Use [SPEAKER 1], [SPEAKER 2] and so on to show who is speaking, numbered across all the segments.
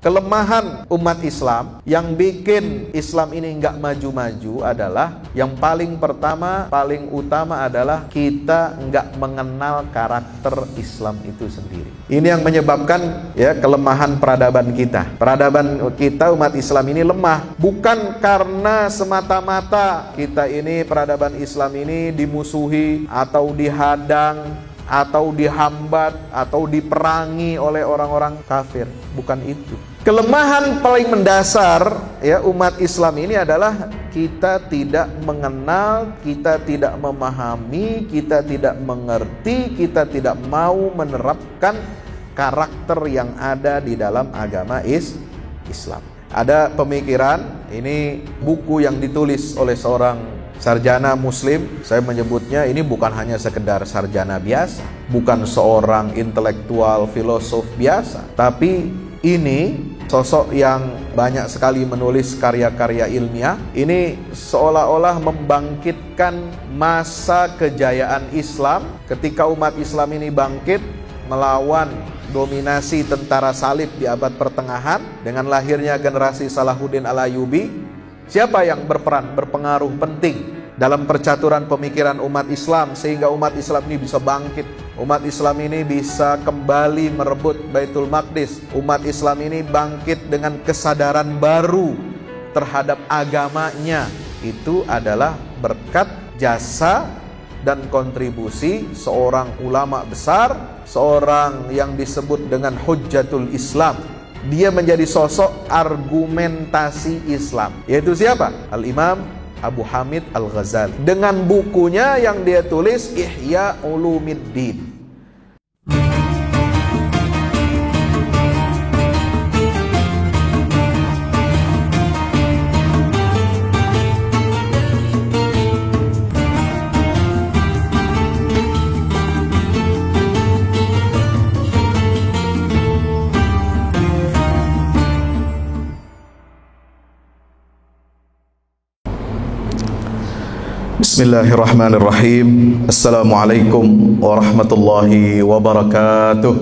[SPEAKER 1] Kelemahan umat Islam yang bikin Islam ini nggak maju-maju adalah yang paling pertama, paling utama adalah kita nggak mengenal karakter Islam itu sendiri. Ini yang menyebabkan ya kelemahan peradaban kita. Peradaban kita umat Islam ini lemah, bukan karena semata-mata kita ini peradaban Islam ini dimusuhi atau dihadang atau dihambat atau diperangi oleh orang-orang kafir, bukan itu. Kelemahan paling mendasar ya umat Islam ini adalah kita tidak mengenal, kita tidak memahami, kita tidak mengerti, kita tidak mau menerapkan karakter yang ada di dalam agama Islam. Ada pemikiran, ini buku yang ditulis oleh seorang sarjana muslim, saya menyebutnya ini bukan hanya sekedar sarjana biasa, bukan seorang intelektual filosof biasa, tapi ini sosok yang banyak sekali menulis karya-karya ilmiah. Ini seolah-olah membangkitkan masa kejayaan Islam ketika umat Islam ini bangkit melawan dominasi tentara salib di abad pertengahan dengan lahirnya generasi Salahuddin Al-Ayyubi. Siapa yang berpengaruh penting dalam percaturan pemikiran umat Islam sehingga umat Islam ini bisa bangkit? Umat Islam ini bisa kembali merebut Baitul Maqdis. Umat Islam ini bangkit dengan kesadaran baru terhadap agamanya. Itu adalah berkat jasa dan kontribusi seorang ulama besar, seorang yang disebut dengan Hujjatul Islam. Dia menjadi sosok argumentasi Islam. Yaitu siapa? Al-Imam Abu Hamid Al-Ghazali, dengan bukunya yang dia tulis Ihya Ulumiddin. Bismillahirrahmanirrahim. Assalamualaikum warahmatullahi wabarakatuh.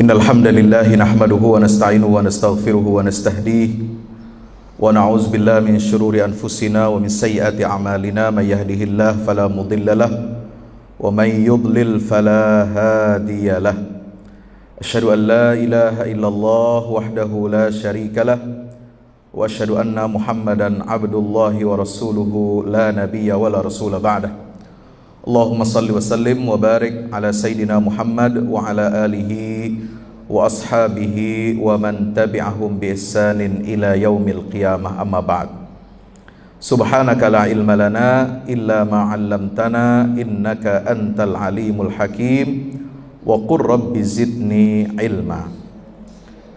[SPEAKER 1] Innal hamdalillah nahmaduhu wa nasta'inuhu wa nastaghfiruhu wa nastahdihi wa na'udzu billahi min shururi anfusina wa min sayyiati a'malina may yahdihillahu fala mudilla lahu wa may yudlil fala hadiya lahu. Asyhadu an la ilaha illallah wahdahu la syarika lahu wa asyhadu anna Muhammadan abdullahi wa rasuluhu la nabiyya wa la rasula ba'dah. Allahumma salli wa sallim wa barik ala sayyidina Muhammad wa ala alihi wa ashabihi wa man tabi'ahum bi ihsanin ila yaumil qiyamah, amma ba'd. Subhanaka la ilma lana illa ma 'allamtana innaka antal alimul hakim wa qur rabbi zidni ilma.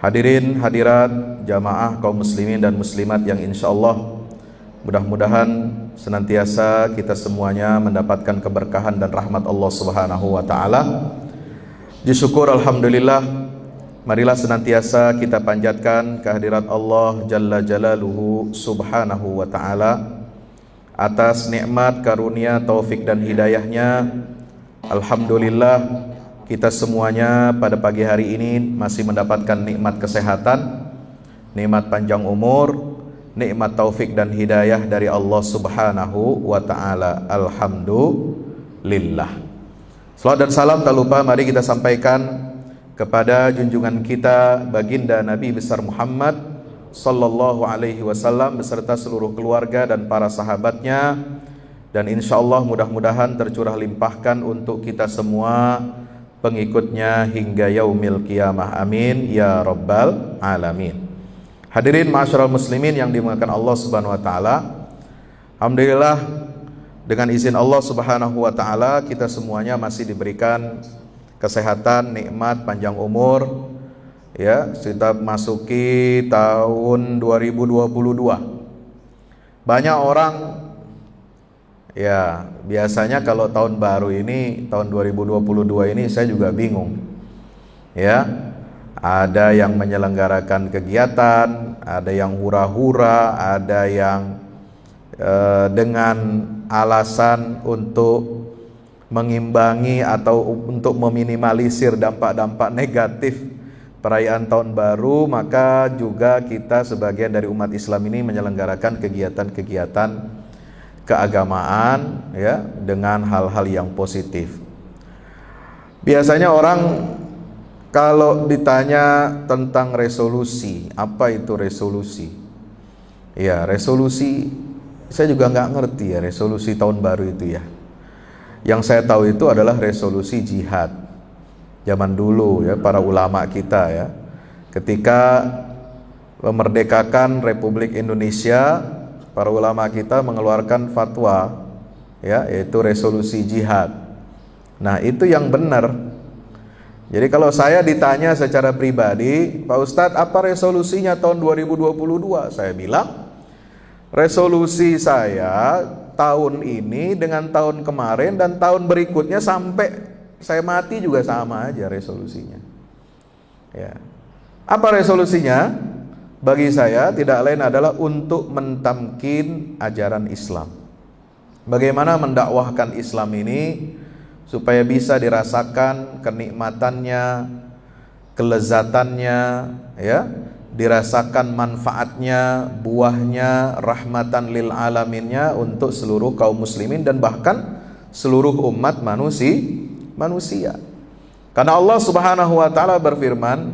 [SPEAKER 1] Hadirin hadirat jamaah kaum muslimin dan muslimat yang insyaallah mudah-mudahan senantiasa kita semuanya mendapatkan keberkahan dan rahmat Allah Subhanahu wa taala. Disyukur alhamdulillah, marilah senantiasa kita panjatkan kehadirat Allah Jalla Jalaluhu Subhanahu wa taala atas nikmat, karunia, taufik dan hidayahnya. Alhamdulillah kita semuanya pada pagi hari ini masih mendapatkan nikmat kesehatan, nikmat panjang umur, nikmat taufik dan hidayah dari Allah Subhanahu wa ta'ala. Alhamdulillah. Salawat dan salam tak lupa mari kita sampaikan kepada junjungan kita baginda Nabi besar Muhammad sallallahu alaihi wasallam beserta seluruh keluarga dan para sahabatnya, dan insyaallah mudah-mudahan tercurah limpahkan untuk kita semua pengikutnya hingga yaumil qiyamah, amin ya rabbal alamin. Hadirin ma'asyiral muslimin yang dimuliakan Allah Subhanahu wa taala, alhamdulillah dengan izin Allah Subhanahu wa taala kita semuanya masih diberikan kesehatan, nikmat, panjang umur ya. Kita masuki tahun 2022. Banyak orang ya, biasanya kalau tahun baru ini, tahun 2022 ini saya juga bingung. Ya, ada yang menyelenggarakan kegiatan, ada yang hura-hura, ada yang dengan alasan untuk mengimbangi atau untuk meminimalisir dampak-dampak negatif perayaan tahun baru, maka juga kita sebagian dari umat Islam ini menyelenggarakan kegiatan-kegiatan keagamaan ya dengan hal-hal yang positif. Biasanya orang kalau ditanya tentang resolusi, apa itu resolusi? Ya, resolusi saya juga nggak ngerti ya resolusi tahun baru itu ya. Yang saya tahu itu adalah resolusi jihad. Zaman dulu ya, para ulama kita ya, ketika memerdekakan Republik Indonesia, para ulama kita mengeluarkan fatwa ya, yaitu resolusi jihad. Nah, itu yang benar. Jadi kalau saya ditanya secara pribadi, Pak Ustadz, apa resolusinya tahun 2022? Saya bilang, resolusi saya tahun ini dengan tahun kemarin dan tahun berikutnya sampai saya mati juga sama aja resolusinya. Ya. Apa resolusinya? Bagi saya tidak lain adalah untuk mentamkin ajaran Islam. Bagaimana mendakwahkan Islam ini supaya bisa dirasakan kenikmatannya, kelezatannya, ya, dirasakan manfaatnya, buahnya, rahmatan lil alaminnya untuk seluruh kaum muslimin dan bahkan seluruh umat manusia. Karena Allah Subhanahu wa taala berfirman,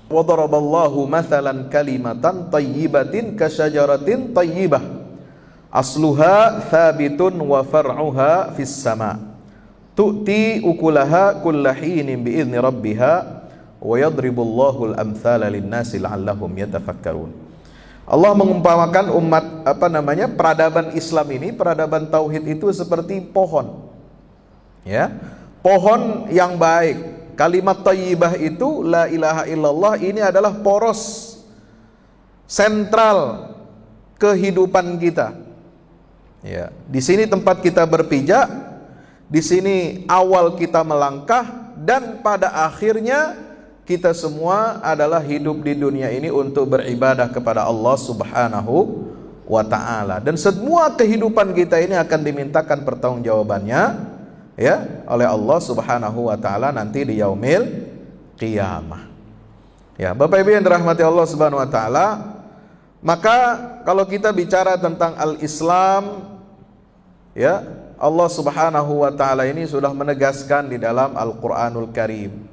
[SPEAKER 1] "Wa daraballahu mathalan kalimatan thayyibatin kasyajaratin thayyibah asluha tsabitun wa far'uha fis sama'." Tu'ti ukulaha kullahinin bi'izni rabbiha wa yadribullahu al-amthala lin-nasi la'allahum yatafakkarun. Allah mengumpamakan peradaban Islam ini, peradaban tauhid itu seperti pohon. Ya. Pohon yang baik. Kalimat thayyibah itu la ilaha illallah ini adalah poros sentral kehidupan kita. Ya, di sini tempat kita berpijak. Di sini awal kita melangkah dan pada akhirnya kita semua adalah hidup di dunia ini untuk beribadah kepada Allah Subhanahu wa taala. Dan semua kehidupan kita ini akan dimintakan pertanggungjawabannya ya oleh Allah Subhanahu wa taala nanti di yaumil qiyamah. Ya, Bapak Ibu yang dirahmati Allah Subhanahu wa taala, maka kalau kita bicara tentang al-Islam ya, Allah Subhanahu wa taala ini sudah menegaskan di dalam Al-Qur'anul Karim.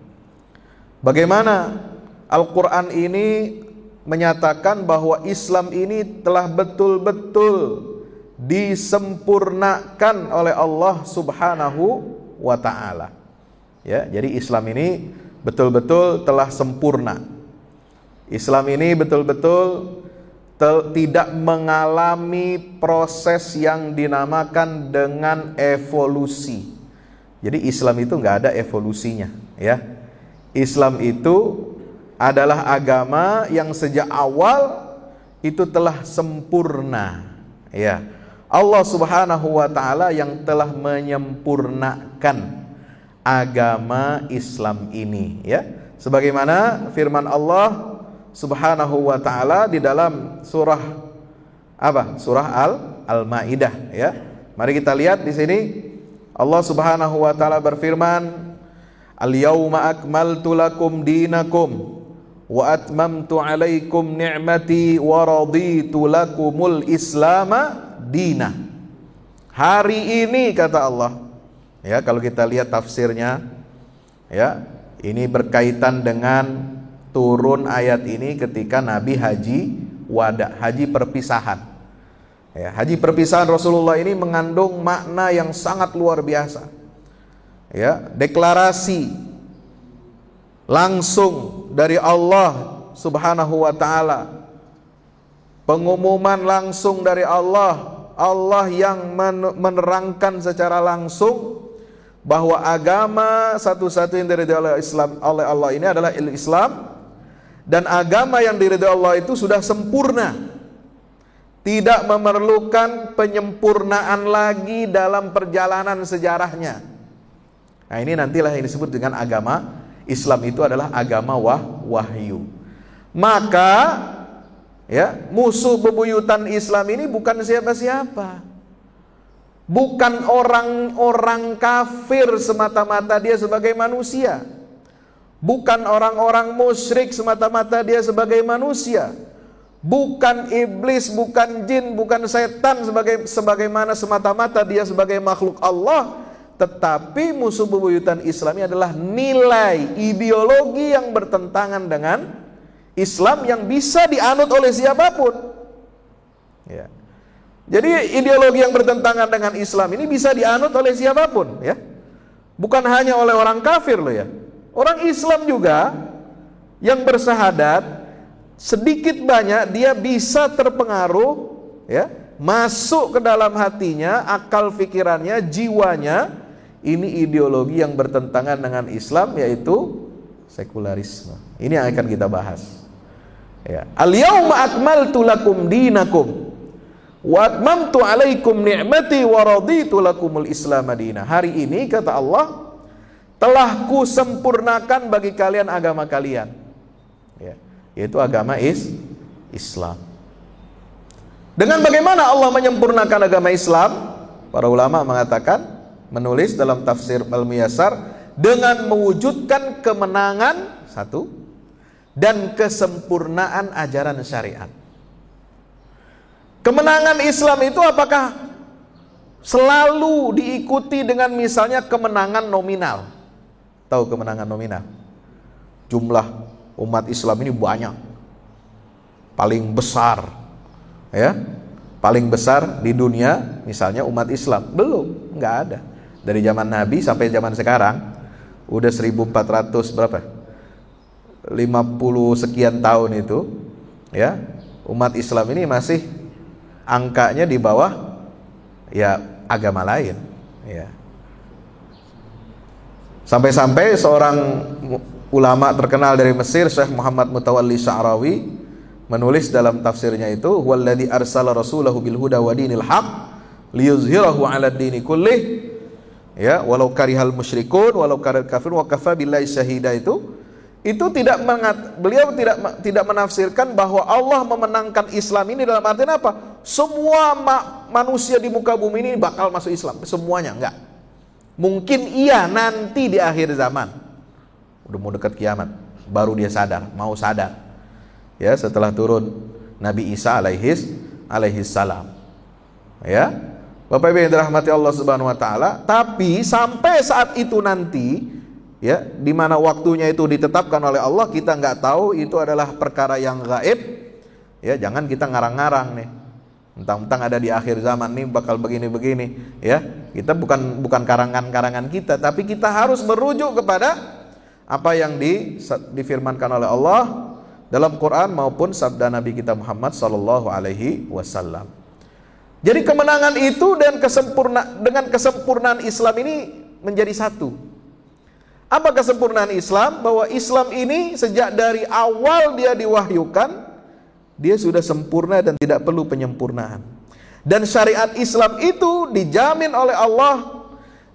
[SPEAKER 1] Bagaimana Al-Qur'an ini menyatakan bahwa Islam ini telah betul-betul disempurnakan oleh Allah Subhanahu wa taala. Ya, jadi Islam ini betul-betul telah sempurna. Islam ini betul-betul tidak mengalami proses yang dinamakan dengan evolusi. Jadi Islam itu nggak ada evolusinya, ya. Islam itu adalah agama yang sejak awal itu telah sempurna, ya. Allah Subhanahu wa taala yang telah menyempurnakan agama Islam ini, ya. Sebagaimana firman Allah Subhanahu wa taala di dalam surah apa? Surah Al-Maidah ya. Mari kita lihat di sini Allah Subhanahu wa taala berfirman, "Al-yauma akmaltu lakum dinakum wa atmamtu 'alaikum ni'mati wa raditu lakumul islama dina." Hari ini kata Allah. Ya, kalau kita lihat tafsirnya ya, ini berkaitan dengan turun ayat ini ketika Nabi haji wada, haji perpisahan. Ya, haji perpisahan Rasulullah ini mengandung makna yang sangat luar biasa. Ya, deklarasi langsung dari Allah Subhanahu wa taala. Pengumuman langsung dari Allah, Allah yang menerangkan secara langsung bahwa agama satu-satunya yang diridhoi oleh Allah ini adalah Islam. Dan agama yang diridhoi Allah itu sudah sempurna, tidak memerlukan penyempurnaan lagi dalam perjalanan sejarahnya. Nah, ini nantilah yang disebut dengan agama Islam itu adalah agama wahyu. Maka ya, musuh bebuyutan Islam ini bukan siapa-siapa. Bukan orang-orang kafir semata-mata dia sebagai manusia. Bukan orang-orang musyrik semata-mata dia sebagai manusia. Bukan iblis, bukan jin, bukan setan sebagaimana semata-mata dia sebagai makhluk Allah. Tetapi musuh bebuyutan Islam ini adalah nilai ideologi yang bertentangan dengan Islam yang bisa dianut oleh siapapun. Ya. Jadi ideologi yang bertentangan dengan Islam ini bisa dianut oleh siapapun, ya. Bukan hanya oleh orang kafir loh ya. Orang Islam juga yang bersahadat sedikit banyak dia bisa terpengaruh, ya, masuk ke dalam hatinya, akal pikirannya, jiwanya. Ini ideologi yang bertentangan dengan Islam, yaitu sekularisme. Ini yang akan kita bahas. Ya. Al-yauma akmaltu lakum dinakum wa atmamtu alaikum ni'mati wa raditu lakumul Islam madinah. Hari ini kata Allah, telah ku sempurnakan bagi kalian agama kalian, ya, yaitu agama Islam. Dengan bagaimana Allah menyempurnakan agama Islam? Para ulama mengatakan, menulis dalam tafsir Al-Muyassar, dengan mewujudkan kemenangan satu dan kesempurnaan ajaran syariat. Kemenangan Islam itu apakah selalu diikuti dengan misalnya kemenangan nominal? Tahu kemenangan nominal? Jumlah umat Islam ini banyak, paling besar, ya, paling besar di dunia misalnya umat Islam. Belum, nggak ada. Dari zaman Nabi sampai zaman sekarang udah 1400 berapa? 50 sekian tahun itu, ya, umat Islam ini masih angkanya di bawah ya agama lain, ya. Sampai-sampai seorang ulama terkenal dari Mesir, Syekh Muhammad Mutawalli Sya'rawi, menulis dalam tafsirnya itu, "Walladzi arsala rasulahu bil huda wa dinil haq liyuzhirahu 'ala ad-dini kullih." Ya, walau karihal musyrikun, walau karihal kafir, wa kafa billahi syahida, itu beliau tidak menafsirkan bahwa Allah memenangkan Islam ini dalam artian apa? Semua manusia di muka bumi ini bakal masuk Islam, semuanya, enggak. Mungkin iya nanti di akhir zaman, udah mau dekat kiamat, baru dia mau sadar. Ya, setelah turun Nabi Isa alaihi salam. Ya. Bapak Ibu yang dirahmati Allah Subhanahu wa taala, tapi sampai saat itu nanti, ya, di mana waktunya itu ditetapkan oleh Allah, kita nggak tahu, itu adalah perkara yang gaib. Ya, jangan kita ngarang-ngarang nih. Mentang-mentang ada di akhir zaman nih bakal begini-begini, ya. Kita bukan karangan-karangan kita, tapi kita harus merujuk kepada apa yang difirmankan oleh Allah dalam Quran maupun sabda Nabi kita Muhammad sallallahu alaihi wasallam. Jadi kemenangan itu dan dengan kesempurnaan Islam ini menjadi satu. Apa kesempurnaan Islam? Bahwa Islam ini sejak dari awal dia diwahyukan, dia sudah sempurna dan tidak perlu penyempurnaan. Dan syariat Islam itu dijamin oleh Allah,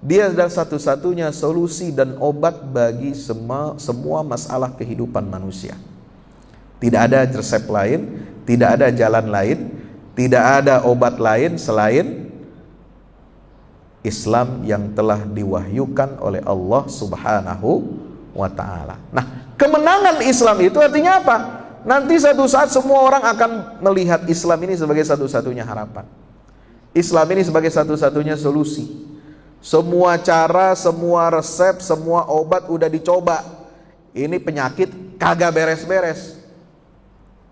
[SPEAKER 1] dia adalah satu-satunya solusi dan obat bagi semua masalah kehidupan manusia. Tidak ada resep lain, tidak ada jalan lain, tidak ada obat lain selain Islam yang telah diwahyukan oleh Allah Subhanahu wa ta'ala. Nah, kemenangan Islam itu artinya apa? Nanti satu saat semua orang akan melihat Islam ini sebagai satu-satunya harapan. Islam ini sebagai satu-satunya solusi. Semua cara, semua resep, semua obat udah dicoba. Ini penyakit kagak beres-beres.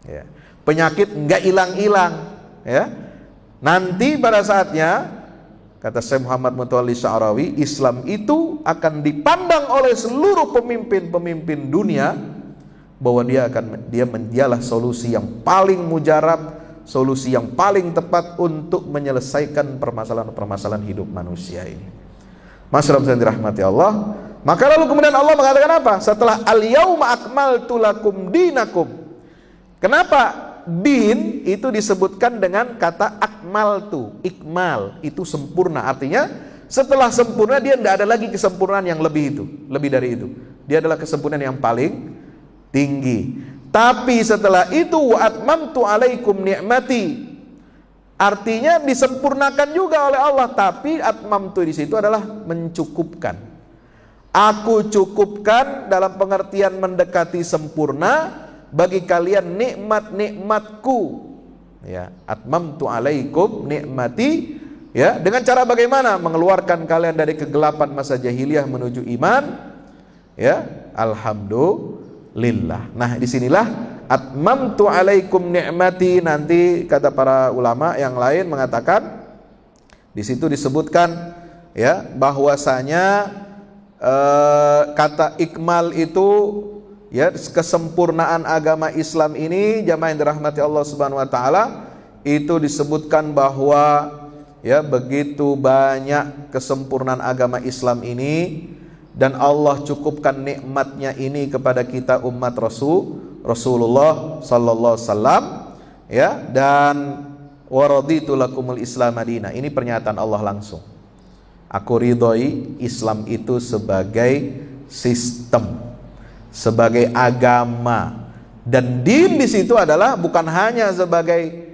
[SPEAKER 1] Ya. Penyakit nggak hilang-hilang. Ya, nanti pada saatnya, kata Syekh Muhammad Mutawalli Sya'rawi, Islam itu akan dipandang oleh seluruh pemimpin-pemimpin dunia bahwa dialah solusi yang paling mujarab, solusi yang paling tepat untuk menyelesaikan permasalahan-permasalahan hidup manusia ini. Masyaallah yang dirahmati Allah. Maka lalu kemudian Allah mengatakan apa? Setelah al-yauma akmaltu lakum dinakum. Kenapa din itu disebutkan dengan kata akmaltu? Ikmal itu sempurna, artinya setelah sempurna dia tidak ada lagi kesempurnaan yang lebih dari itu. Dia adalah kesempurnaan yang paling tinggi. Tapi setelah itu wa atmamtu alaikum ni'mati, Artinya disempurnakan juga oleh Allah, tapi atmamtu di situ adalah mencukupkan. Aku cukupkan dalam pengertian mendekati sempurna bagi kalian nikmat-nikmatku. Ya, atmamtu alaikum nikmati. Ya, dengan cara bagaimana? Mengeluarkan kalian dari kegelapan masa jahiliyah menuju iman. Ya, alhamdulillah. Nah, disinilah atmamtu alaikum ni'mati, nanti kata para ulama yang lain mengatakan di situ disebutkan ya bahwasanya kata ikmal itu ya kesempurnaan agama Islam ini, jamaah yang dirahmati Allah Subhanahu wa taala, itu disebutkan bahwa ya begitu banyak kesempurnaan agama Islam ini, dan Allah cukupkan nikmatnya ini kepada kita umat Rasulullah sallallahu alaihi wasallam, ya, dan waraditu lakumul Islam madinah. Ini pernyataan Allah langsung. Aku ridhoi Islam itu sebagai sistem, sebagai agama, dan din di situ adalah bukan hanya sebagai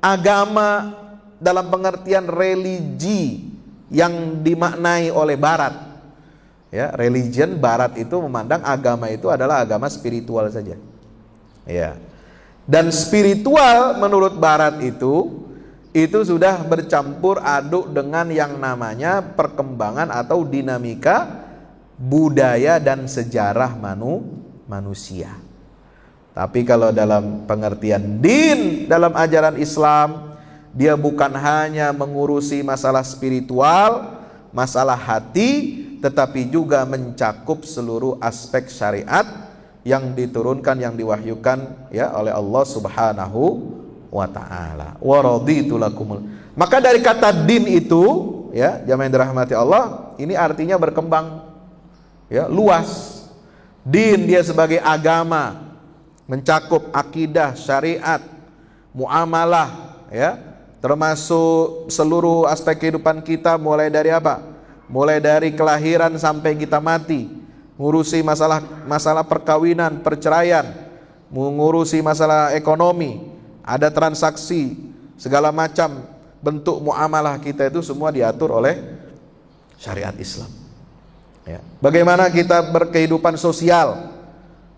[SPEAKER 1] agama dalam pengertian religi yang dimaknai oleh Barat. Ya, religion Barat itu memandang agama itu adalah agama spiritual saja. Ya. Dan spiritual menurut Barat itu sudah bercampur aduk dengan yang namanya perkembangan atau dinamika budaya dan sejarah manusia. Tapi kalau dalam pengertian din dalam ajaran Islam, dia bukan hanya mengurusi masalah spiritual, masalah hati, tetapi juga mencakup seluruh aspek syariat yang diturunkan, yang diwahyukan ya oleh Allah Subhanahu wa taala. Wa raditu lakumul. Maka dari kata din itu ya, jamaah yang dirahmati Allah, ini artinya berkembang ya, luas. Din dia sebagai agama, mencakup akidah, syariat, muamalah ya, termasuk seluruh aspek kehidupan kita, mulai dari apa? Mulai dari kelahiran sampai kita mati, ngurusi masalah perkawinan, perceraian, mengurusi masalah ekonomi, ada transaksi, segala macam bentuk muamalah kita itu semua diatur oleh syariat Islam. Ya. Bagaimana kita berkehidupan sosial,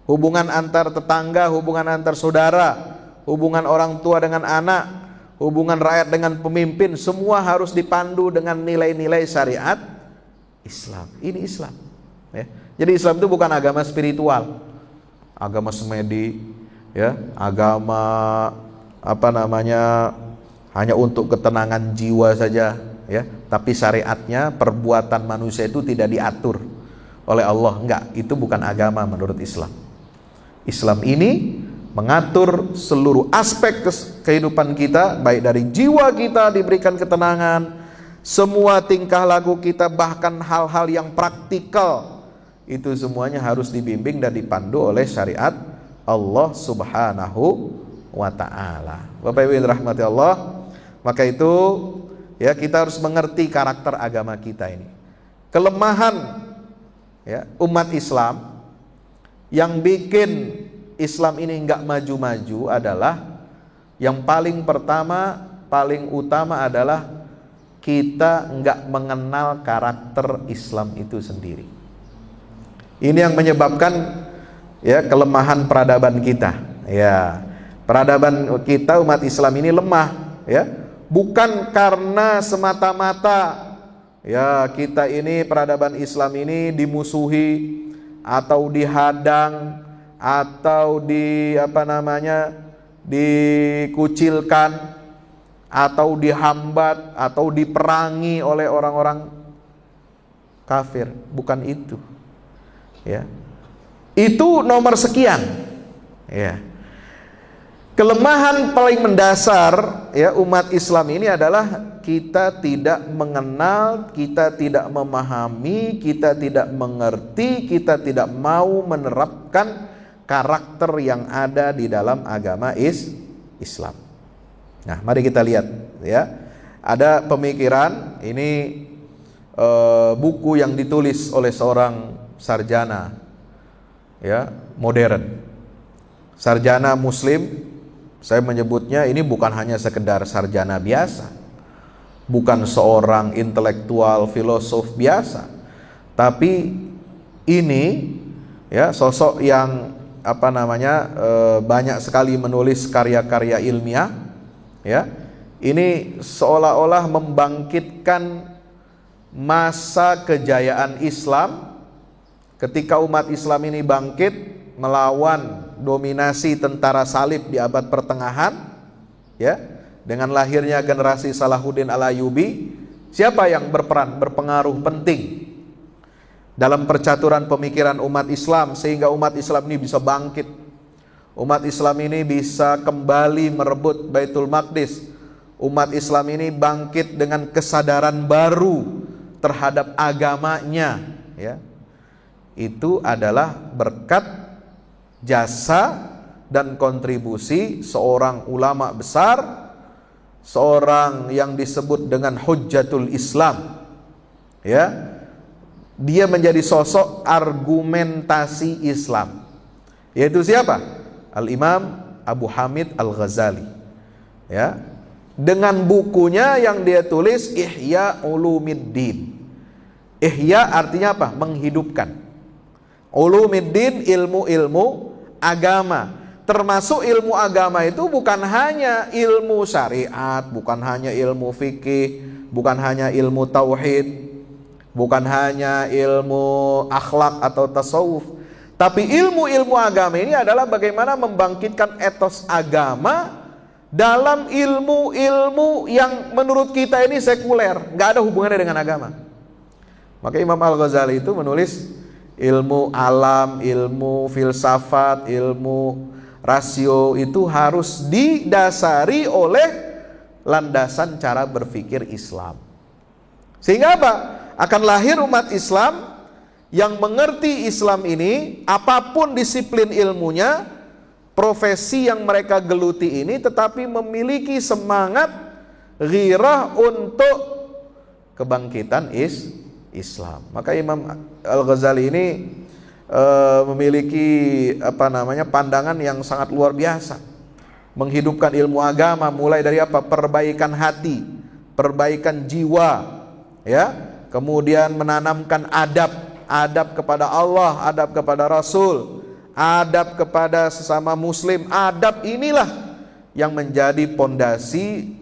[SPEAKER 1] hubungan antar tetangga, hubungan antar saudara, hubungan orang tua dengan anak, hubungan rakyat dengan pemimpin, semua harus dipandu dengan nilai-nilai syariat Islam. Ini Islam. Ya. Jadi Islam itu bukan agama spiritual, agama semedi, ya, agama hanya untuk ketenangan jiwa saja, ya. Tapi syariatnya, perbuatan manusia itu tidak diatur oleh Allah. Enggak, itu bukan agama menurut Islam. Islam ini mengatur seluruh aspek kehidupan kita, baik dari jiwa kita diberikan ketenangan, semua tingkah laku kita, bahkan hal-hal yang praktikal, itu semuanya harus dibimbing dan dipandu oleh syariat Allah Subhanahu wa ta'ala. Bapak Ibu yang dirahmati Allah, maka itu ya kita harus mengerti karakter agama kita ini. Kelemahan ya umat Islam yang bikin Islam ini enggak maju-maju adalah, yang paling pertama, paling utama adalah kita enggak mengenal karakter Islam itu sendiri. Ini yang menyebabkan ya kelemahan peradaban kita. Ya, peradaban kita umat Islam ini lemah, ya. Bukan karena semata-mata ya kita ini peradaban Islam ini dimusuhi atau dihadang atau dikucilkan atau dihambat atau diperangi oleh orang-orang kafir, bukan itu. Ya. Itu nomor sekian. Ya. Kelemahan paling mendasar ya umat Islam ini adalah kita tidak mengenal, kita tidak memahami, kita tidak mengerti, kita tidak mau menerapkan karakter yang ada di dalam agama Islam. Nah, mari kita lihat ya. Ada pemikiran ini, buku yang ditulis oleh seorang sarjana ya modern, sarjana muslim Saya menyebutnya ini bukan hanya sekedar sarjana biasa, bukan seorang intelektual filosof biasa, tapi ini ya sosok yang banyak sekali menulis karya-karya ilmiah, ya. Ini seolah-olah membangkitkan masa kejayaan Islam ketika umat Islam ini bangkit melawan dominasi tentara salib di abad pertengahan, ya, dengan lahirnya generasi Salahuddin Al-Ayyubi. Siapa yang berpengaruh penting dalam percaturan pemikiran umat Islam sehingga umat Islam ini bisa bangkit, umat Islam ini bisa kembali merebut Baitul Maqdis, umat Islam ini bangkit dengan kesadaran baru terhadap agamanya, ya. Itu adalah berkat jasa dan kontribusi seorang ulama besar, seorang yang disebut dengan Hujjatul Islam, ya. Dia menjadi sosok argumentasi Islam, yaitu siapa? Al-Imam Abu Hamid Al-Ghazali, ya. Dengan bukunya yang dia tulis Ihya Ulumiddin. Ihya artinya apa? Menghidupkan. Ulumiddin, ilmu-ilmu agama. Termasuk ilmu agama itu bukan hanya ilmu syariat, bukan hanya ilmu fikih, bukan hanya ilmu tauhid, bukan hanya ilmu akhlak atau tasawuf, tapi ilmu-ilmu agama ini adalah bagaimana membangkitkan etos agama dalam ilmu-ilmu yang menurut kita ini sekuler, nggak ada hubungannya dengan agama. Maka Imam Al-Ghazali itu menulis ilmu alam, ilmu filsafat, ilmu rasio itu harus didasari oleh landasan cara berpikir Islam. Sehingga apa? Akan lahir umat Islam yang mengerti Islam ini, apapun disiplin ilmunya, profesi yang mereka geluti ini, tetapi memiliki semangat ghirah untuk kebangkitan Islam. Maka Imam Al-Ghazali ini memiliki pandangan yang sangat luar biasa, menghidupkan ilmu agama mulai dari apa? Perbaikan hati, perbaikan jiwa, ya. Kemudian menanamkan adab kepada Allah, adab kepada Rasul, adab kepada sesama muslim. Adab inilah yang menjadi pondasi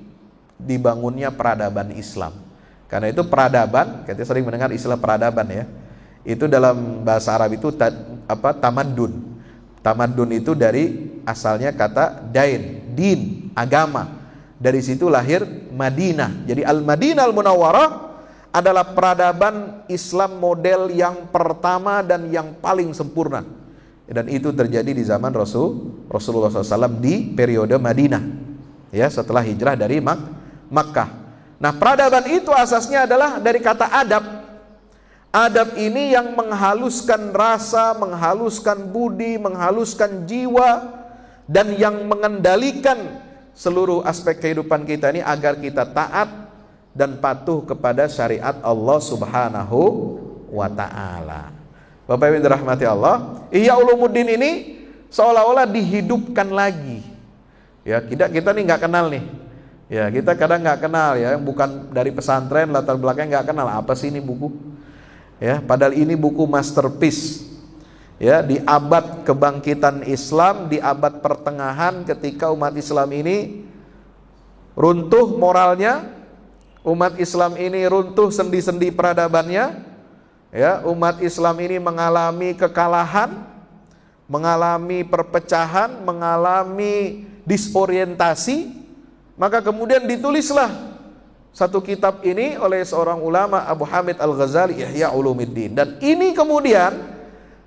[SPEAKER 1] dibangunnya peradaban Islam. Karena itu peradaban, kita sering mendengar istilah peradaban, ya. Itu dalam bahasa Arab itu tamadun. Tamadun itu dari asalnya kata din, agama. Dari situ lahir Madinah. Jadi Al-Madinah Al-Munawwarah adalah peradaban Islam model yang pertama dan yang paling sempurna. Dan itu terjadi di zaman Rasulullah SAW di periode Madinah, ya, setelah hijrah dari Makkah. Nah, peradaban itu asasnya adalah dari kata adab. Adab ini yang menghaluskan rasa, menghaluskan budi, menghaluskan jiwa, dan yang mengendalikan seluruh aspek kehidupan kita ini agar kita taat dan patuh kepada syariat Allah Subhanahu wa ta'ala. Bapak Ibu dirahmati Allah, Ihya Ulumuddin ini seolah-olah dihidupkan lagi. Ya, kita nih nggak kenal nih. Ya, kita kadang nggak kenal, ya, bukan dari pesantren, latar belakangnya nggak kenal apa sih ini buku. Ya, padahal ini buku masterpiece. Ya, di abad kebangkitan Islam, di abad pertengahan ketika umat Islam ini runtuh moralnya, umat Islam ini runtuh sendi-sendi peradabannya, ya, umat Islam ini mengalami kekalahan, mengalami perpecahan, mengalami disorientasi. Maka kemudian ditulislah satu kitab ini oleh seorang ulama, Abu Hamid Al-Ghazali, Ihya Ulumiddin. Dan ini kemudian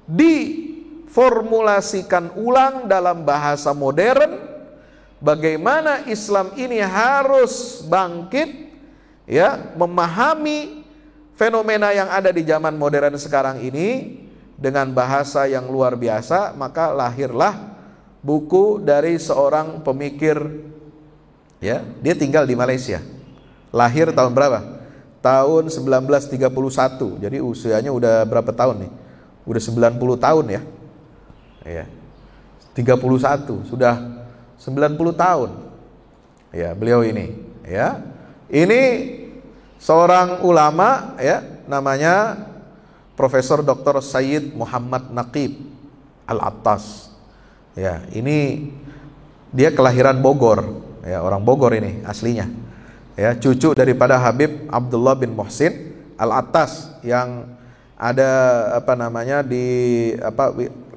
[SPEAKER 1] diformulasikan ulang dalam bahasa modern, bagaimana Islam ini harus bangkit, ya, memahami fenomena yang ada di zaman modern sekarang ini dengan bahasa yang luar biasa. Maka lahirlah buku dari seorang pemikir, ya, dia tinggal di Malaysia. Lahir tahun berapa? Tahun 1931. Jadi usianya udah berapa tahun nih? Udah 90 tahun, ya. Ya. 31. 90 tahun. Ya, beliau ini, ya. Ini seorang ulama, ya, namanya Profesor Dr. Sayyid Muhammad Naqib Al-Attas. Ya, ini dia kelahiran Bogor, ya, orang Bogor ini aslinya. Ya, cucu daripada Habib Abdullah bin Muhsin Al-Attas yang ada di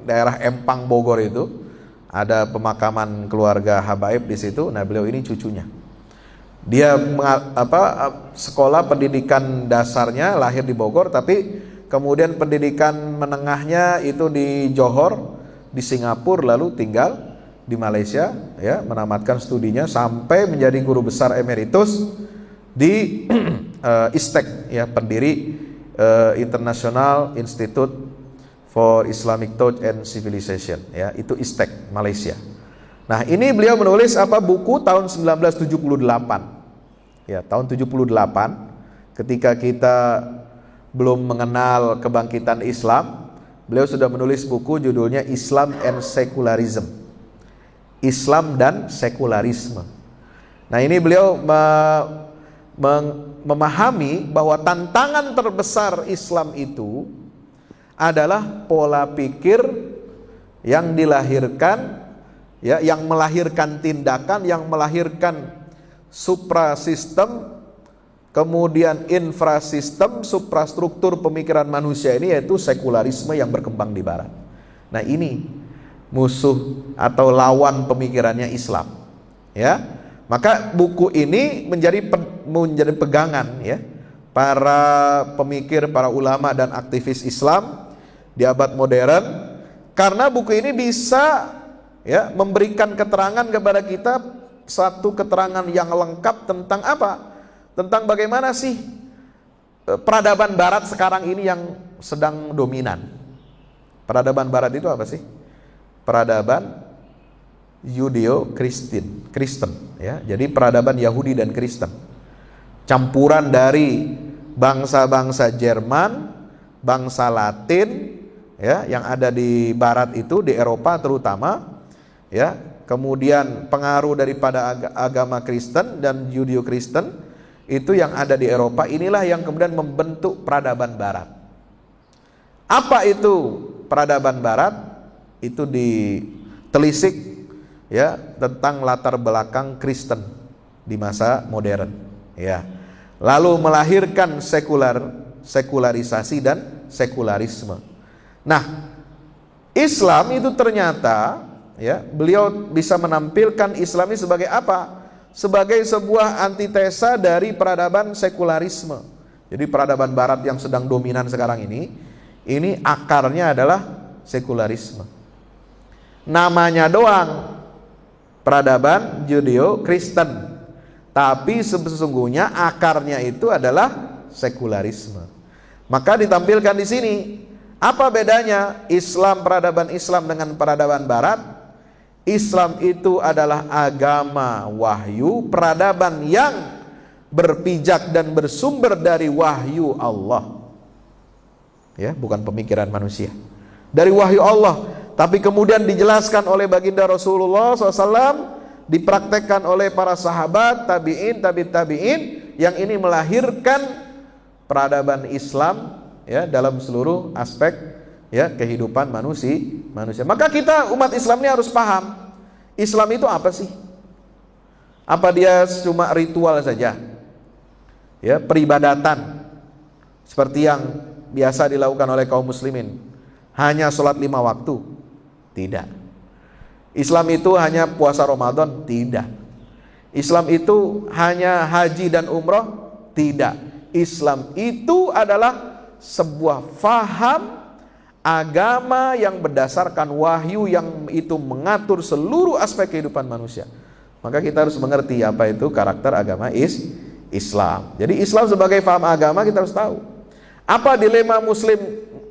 [SPEAKER 1] daerah Empang Bogor itu. Ada pemakaman keluarga habaib di situ. Nah, beliau ini cucunya. Dia sekolah pendidikan dasarnya lahir di Bogor, tapi kemudian pendidikan menengahnya itu di Johor, di Singapura, lalu tinggal di Malaysia, ya, menamatkan studinya sampai menjadi guru besar emeritus di ISTEC, ya, pendiri International Institute for Islamic Thought and Civilization, ya, itu ISTEC Malaysia. Nah, ini beliau menulis buku tahun 1978. Ya, tahun 78 ketika kita belum mengenal kebangkitan Islam, beliau sudah menulis buku judulnya Islam and Secularism. Islam dan sekularisme. Nah, ini beliau memahami bahwa tantangan terbesar Islam itu adalah pola pikir yang dilahirkan, ya, yang melahirkan tindakan, yang melahirkan suprasistem, kemudian infrasistem, suprastruktur pemikiran manusia ini, yaitu sekularisme yang berkembang di Barat. Nah, ini musuh atau lawan pemikirannya Islam, ya. Maka buku ini menjadi pegangan, ya, para pemikir, para ulama dan aktivis Islam di abad modern, karena buku ini bisa, ya, memberikan keterangan kepada kita, satu keterangan yang lengkap tentang tentang bagaimana sih peradaban Barat sekarang ini yang sedang dominan. Peradaban Barat itu apa sih? Peradaban Yudeo-Kristen, ya. Jadi peradaban Yahudi dan Kristen, campuran dari bangsa-bangsa Jerman, bangsa Latin, ya, yang ada di Barat itu, di Eropa terutama, ya. Kemudian pengaruh daripada agama Kristen dan Yudeo-Kristen itu yang ada di Eropa. Inilah yang kemudian membentuk peradaban Barat. Apa itu peradaban Barat? Itu ditelisik, ya, tentang latar belakang Kristen di masa modern, ya. Lalu melahirkan sekularisasi dan sekularisme. Nah, Islam itu ternyata, ya, beliau bisa menampilkan Islam ini sebagai apa? Sebagai sebuah antitesa dari peradaban sekularisme. Jadi peradaban Barat yang sedang dominan sekarang ini akarnya adalah sekularisme. Namanya doang peradaban Judeo-Kristen, tapi sesungguhnya akarnya itu adalah sekularisme. Maka ditampilkan di sini, apa bedanya Islam, peradaban Islam dengan peradaban Barat? Islam itu adalah agama wahyu, peradaban yang berpijak dan bersumber dari wahyu Allah, ya, bukan pemikiran manusia, dari wahyu Allah. Tapi kemudian dijelaskan oleh baginda Rasulullah SAW, dipraktekkan oleh para sahabat, tabi'in, tabi'in, yang ini melahirkan peradaban Islam, ya, dalam seluruh aspek, ya, kehidupan manusia. Maka kita umat Islam ini harus paham, Islam itu apa sih? Apa dia cuma ritual saja, ya, peribadatan seperti yang biasa dilakukan oleh kaum muslimin, hanya sholat 5 waktu? Tidak. Islam itu hanya puasa Ramadan? Tidak. Islam itu hanya haji dan umroh? Tidak. Islam itu adalah sebuah faham agama yang berdasarkan wahyu, yang itu mengatur seluruh aspek kehidupan manusia. Maka kita harus mengerti apa itu karakter agama Islam. Jadi Islam sebagai faham agama kita harus tahu. Apa dilema muslim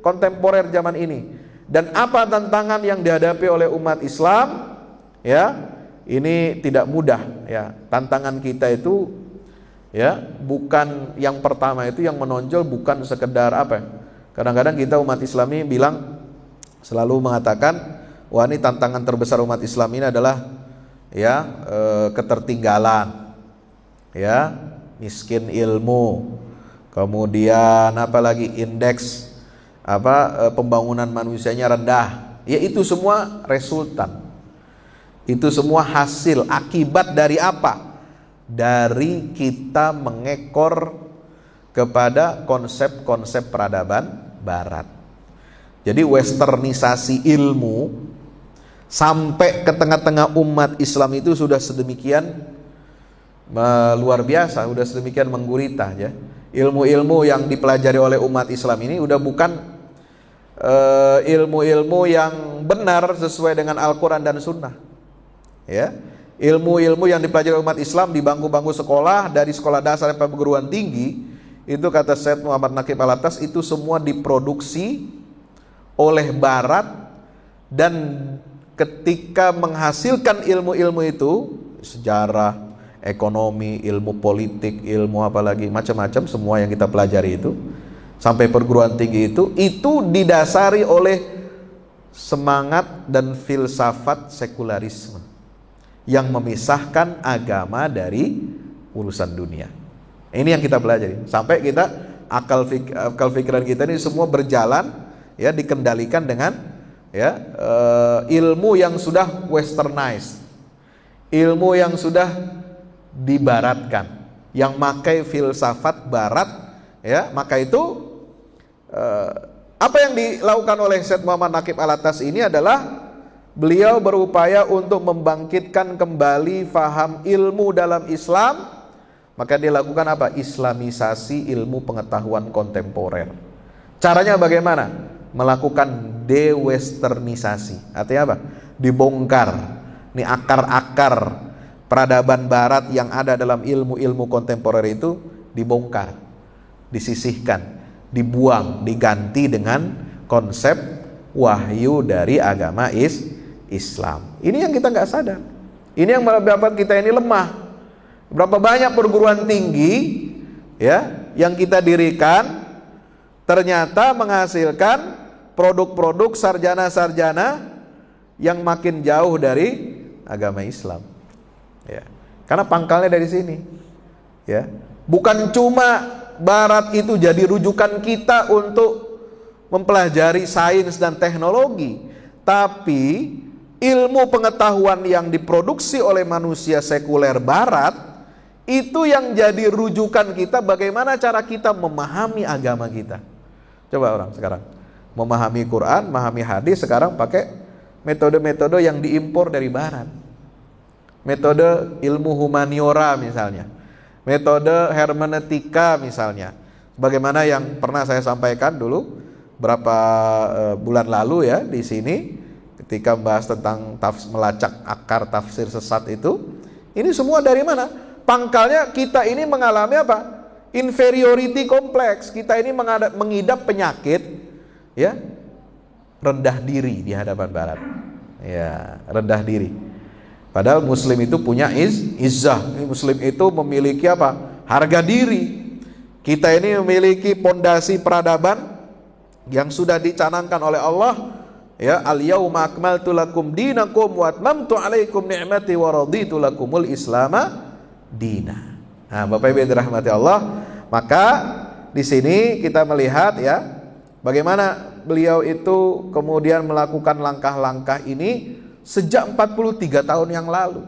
[SPEAKER 1] kontemporer zaman ini? Dan apa tantangan yang dihadapi oleh umat Islam? Ya, ini tidak mudah, ya. Tantangan kita itu, ya, bukan yang pertama itu yang menonjol, bukan sekedar kadang-kadang kita umat Islam ini selalu mengatakan, wah, ini tantangan terbesar umat Islam ini adalah ya, ketertinggalan, ya, miskin ilmu, kemudian apalagi indeks pembangunan manusianya rendah. Ya, itu semua resultan. Itu semua hasil akibat dari apa? Dari kita mengekor kepada konsep-konsep peradaban barat. Jadi westernisasi ilmu sampai ke tengah-tengah umat Islam itu sudah sedemikian luar biasa, sudah sedemikian menggurita, ya. Ilmu-ilmu yang dipelajari oleh umat Islam ini udah bukan ilmu-ilmu yang benar sesuai dengan Al-Quran dan Sunnah, ya. Ilmu-ilmu yang dipelajari umat Islam di bangku-bangku sekolah, dari sekolah dasar sampai perguruan tinggi, itu kata Syed Muhammad Naqib Al-Atas, itu semua diproduksi oleh Barat, dan ketika menghasilkan ilmu-ilmu itu, sejarah, ekonomi, ilmu politik, ilmu apalagi macam-macam, semua yang kita pelajari itu sampai perguruan tinggi itu didasari oleh semangat dan filsafat sekularisme yang memisahkan agama dari urusan dunia. Ini yang kita pelajari sampai kita akal pikiran kita ini semua berjalan, ya, dikendalikan dengan, ya, ilmu yang sudah westernized, ilmu yang sudah dibaratkan, yang makai filsafat barat, ya. Maka itu apa yang dilakukan oleh Syed Muhammad Naqib Al-Atas ini adalah beliau berupaya untuk membangkitkan kembali faham ilmu dalam Islam. Maka dia lakukan apa? Islamisasi ilmu pengetahuan kontemporer. Caranya bagaimana? Melakukan dewesternisasi. Artinya apa? Dibongkar nih akar-akar peradaban barat yang ada dalam ilmu-ilmu kontemporer itu, dibongkar, disisihkan, dibuang, diganti dengan konsep wahyu dari agama Islam. Ini yang kita nggak sadar. Ini yang membuat kita ini lemah. Berapa banyak perguruan tinggi, ya, yang kita dirikan ternyata menghasilkan produk-produk sarjana-sarjana yang makin jauh dari agama Islam, ya. Karena pangkalnya dari sini, ya. Bukan cuma Barat itu jadi rujukan kita untuk mempelajari sains dan teknologi, tapi ilmu pengetahuan yang diproduksi oleh manusia sekuler Barat itu yang jadi rujukan kita bagaimana cara kita memahami agama kita. Coba orang sekarang memahami Quran, memahami hadis sekarang pakai metode-metode yang diimpor dari Barat. Metode ilmu humaniora misalnya, metode hermeneutika misalnya. Bagaimana yang pernah saya sampaikan dulu berapa bulan lalu, ya, di sini ketika membahas tentang melacak akar tafsir sesat itu. Ini semua dari mana? Pangkalnya kita ini mengalami apa? Inferiority complex. Kita ini mengidap penyakit, ya, rendah diri di hadapan Barat, ya, rendah diri. Padahal Muslim itu punya izzah. Muslim itu memiliki apa? Harga diri. Kita ini memiliki pondasi peradaban yang sudah dicanangkan oleh Allah, ya, al-yauma akmaltu lakum dinakum wa atmamtu alaikum ni'mati wa raditu lakumul islama dina. Nah, Bapak Ibu yang dirahmati Allah, maka di sini kita melihat, ya, bagaimana beliau itu kemudian melakukan langkah-langkah ini sejak 43 tahun yang lalu,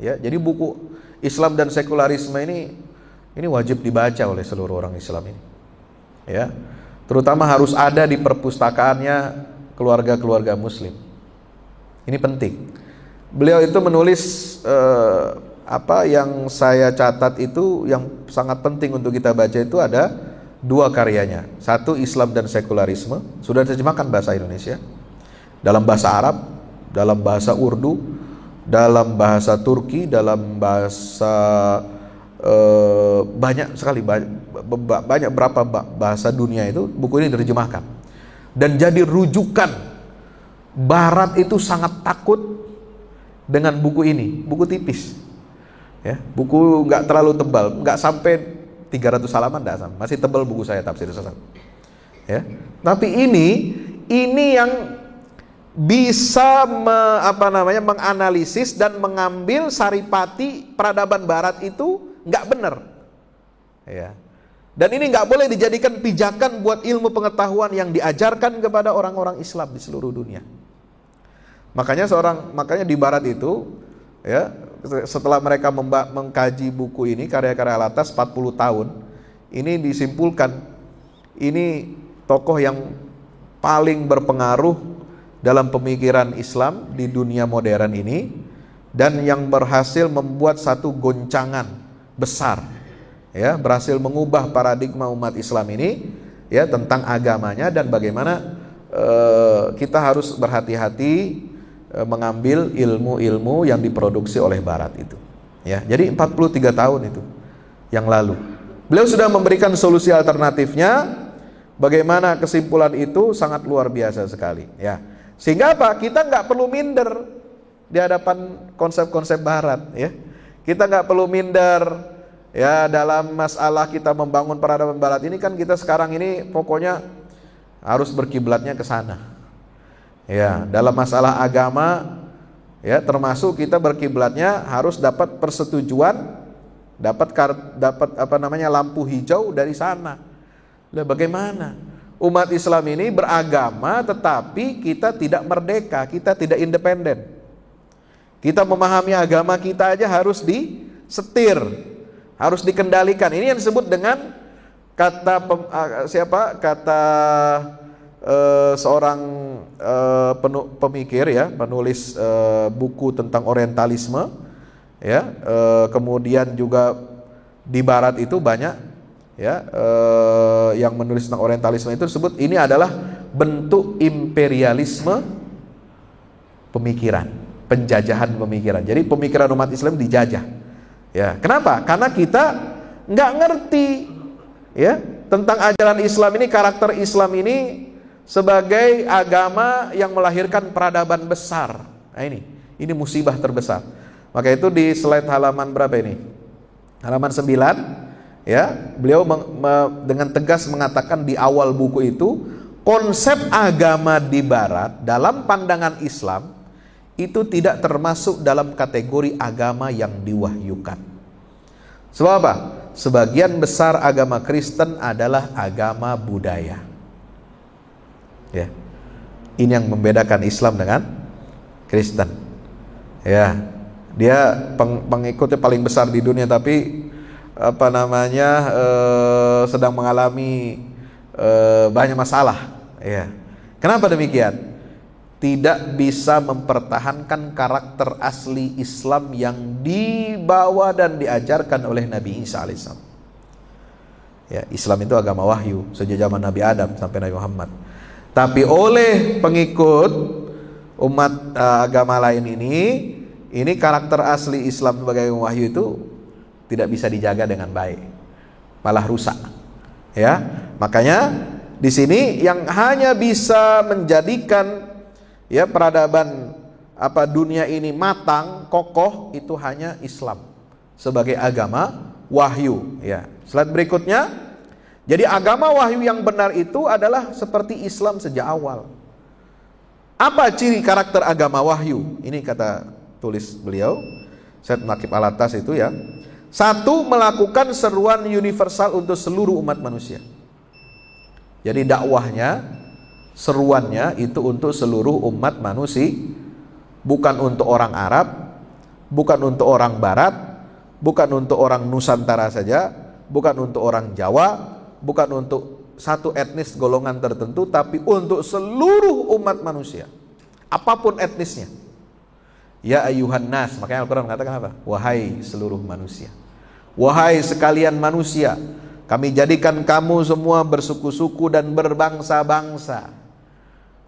[SPEAKER 1] ya. Jadi buku Islam dan Sekularisme ini wajib dibaca oleh seluruh orang Islam ini, ya. Terutama harus ada di perpustakaannya keluarga-keluarga Muslim. Ini penting. Beliau itu menulis apa yang saya catat itu yang sangat penting untuk kita baca itu ada 2 karyanya. Satu Islam dan Sekularisme, sudah diterjemahkan bahasa Indonesia, dalam bahasa Arab, dalam bahasa Urdu, dalam bahasa Turki, dalam bahasa banyak sekali, banyak berapa bahasa dunia itu buku ini diterjemahkan dan jadi rujukan. Barat itu sangat takut dengan buku ini, buku tipis, ya, buku nggak terlalu tebal, nggak sampai 300 halaman, nggak sampai, masih tebal buku saya tafsir sesat, ya. Tapi ini yang bisa menganalisis dan mengambil saripati peradaban barat itu nggak benar. Ya. Dan ini nggak boleh dijadikan pijakan buat ilmu pengetahuan yang diajarkan kepada orang-orang Islam di seluruh dunia. Makanya di barat itu, ya, setelah mereka mengkaji buku ini, karya-karya Alatas 40 tahun, ini disimpulkan ini tokoh yang paling berpengaruh dalam pemikiran Islam di dunia modern ini, dan yang berhasil membuat satu goncangan besar, ya, berhasil mengubah paradigma umat Islam ini, ya, tentang agamanya dan bagaimana kita harus berhati-hati mengambil ilmu-ilmu yang diproduksi oleh Barat itu. Ya, jadi 43 tahun itu yang lalu. Beliau sudah memberikan solusi alternatifnya. Bagaimana kesimpulan itu sangat luar biasa sekali. Ya, sehingga apa? Kita nggak perlu minder di hadapan konsep-konsep Barat. Ya, kita nggak perlu minder. Ya, dalam masalah kita membangun peradaban Barat ini kan kita sekarang ini pokoknya harus berkiblatnya ke sana. Ya, dalam masalah agama, ya, termasuk kita berkiblatnya harus dapat persetujuan, dapat lampu hijau dari sana. Lah bagaimana? Umat Islam ini beragama tetapi kita tidak merdeka, kita tidak independen. Kita memahami agama kita aja harus disetir, harus dikendalikan. Ini yang disebut dengan seorang pemikir, ya, penulis buku tentang orientalisme, ya, kemudian juga di Barat itu banyak, ya, yang menulis tentang orientalisme itu disebut ini adalah bentuk imperialisme pemikiran, penjajahan pemikiran. Jadi pemikiran umat Islam dijajah. Ya, kenapa? Karena kita nggak ngerti, ya, tentang ajaran Islam ini, karakter Islam ini sebagai agama yang melahirkan peradaban besar. Nah, ini musibah terbesar. Maka itu di slide halaman berapa ini? Halaman 9, ya, beliau dengan tegas mengatakan di awal buku itu, konsep agama di Barat dalam pandangan Islam itu tidak termasuk dalam kategori agama yang diwahyukan. Sebab apa? Sebagian besar agama Kristen adalah agama budaya. Ya. Ini yang membedakan Islam dengan Kristen. Ya. Dia pengikutnya paling besar di dunia, tapi sedang mengalami banyak masalah. Ya. Kenapa demikian? Tidak bisa mempertahankan karakter asli Islam yang dibawa dan diajarkan oleh Nabi Isa alaihissalam. Ya, Islam itu agama wahyu sejak zaman Nabi Adam sampai Nabi Muhammad. Tapi oleh pengikut umat agama lain ini karakter asli Islam sebagai agama wahyu itu tidak bisa dijaga dengan baik, malah rusak. Ya, makanya di sini yang hanya bisa menjadikan, ya, peradaban dunia ini matang, kokoh, itu hanya Islam sebagai agama wahyu. Ya, slide berikutnya. Jadi agama wahyu yang benar itu adalah seperti Islam sejak awal. Apa ciri karakter agama wahyu? Ini kata tulis beliau, Syed Naqib Alatas itu, ya. 1, melakukan seruan universal untuk seluruh umat manusia. Jadi dakwahnya, seruannya itu untuk seluruh umat manusia, bukan untuk orang Arab, bukan untuk orang Barat, bukan untuk orang Nusantara saja, bukan untuk orang Jawa, bukan untuk satu etnis golongan tertentu, tapi untuk seluruh umat manusia, apapun etnisnya. Ya ayyuhan nas, makanya Al-Quran mengatakan apa? Wahai seluruh manusia, wahai sekalian manusia, kami jadikan kamu semua bersuku-suku dan berbangsa-bangsa.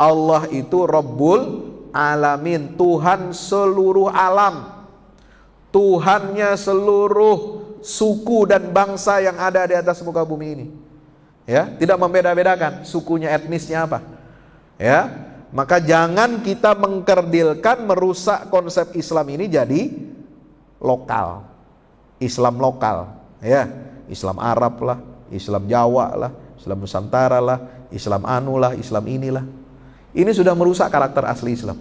[SPEAKER 1] Allah itu Rabbul Alamin, Tuhan seluruh alam, Tuhannya seluruh suku dan bangsa yang ada di atas muka bumi ini. Ya, tidak membeda-bedakan sukunya, etnisnya apa. Ya, maka jangan kita mengkerdilkan, merusak konsep Islam ini jadi lokal, Islam lokal. Ya, Islam Arab lah, Islam Jawa lah, Islam Nusantara lah, Islam anu lah, Islam inilah. Ini sudah merusak karakter asli Islam.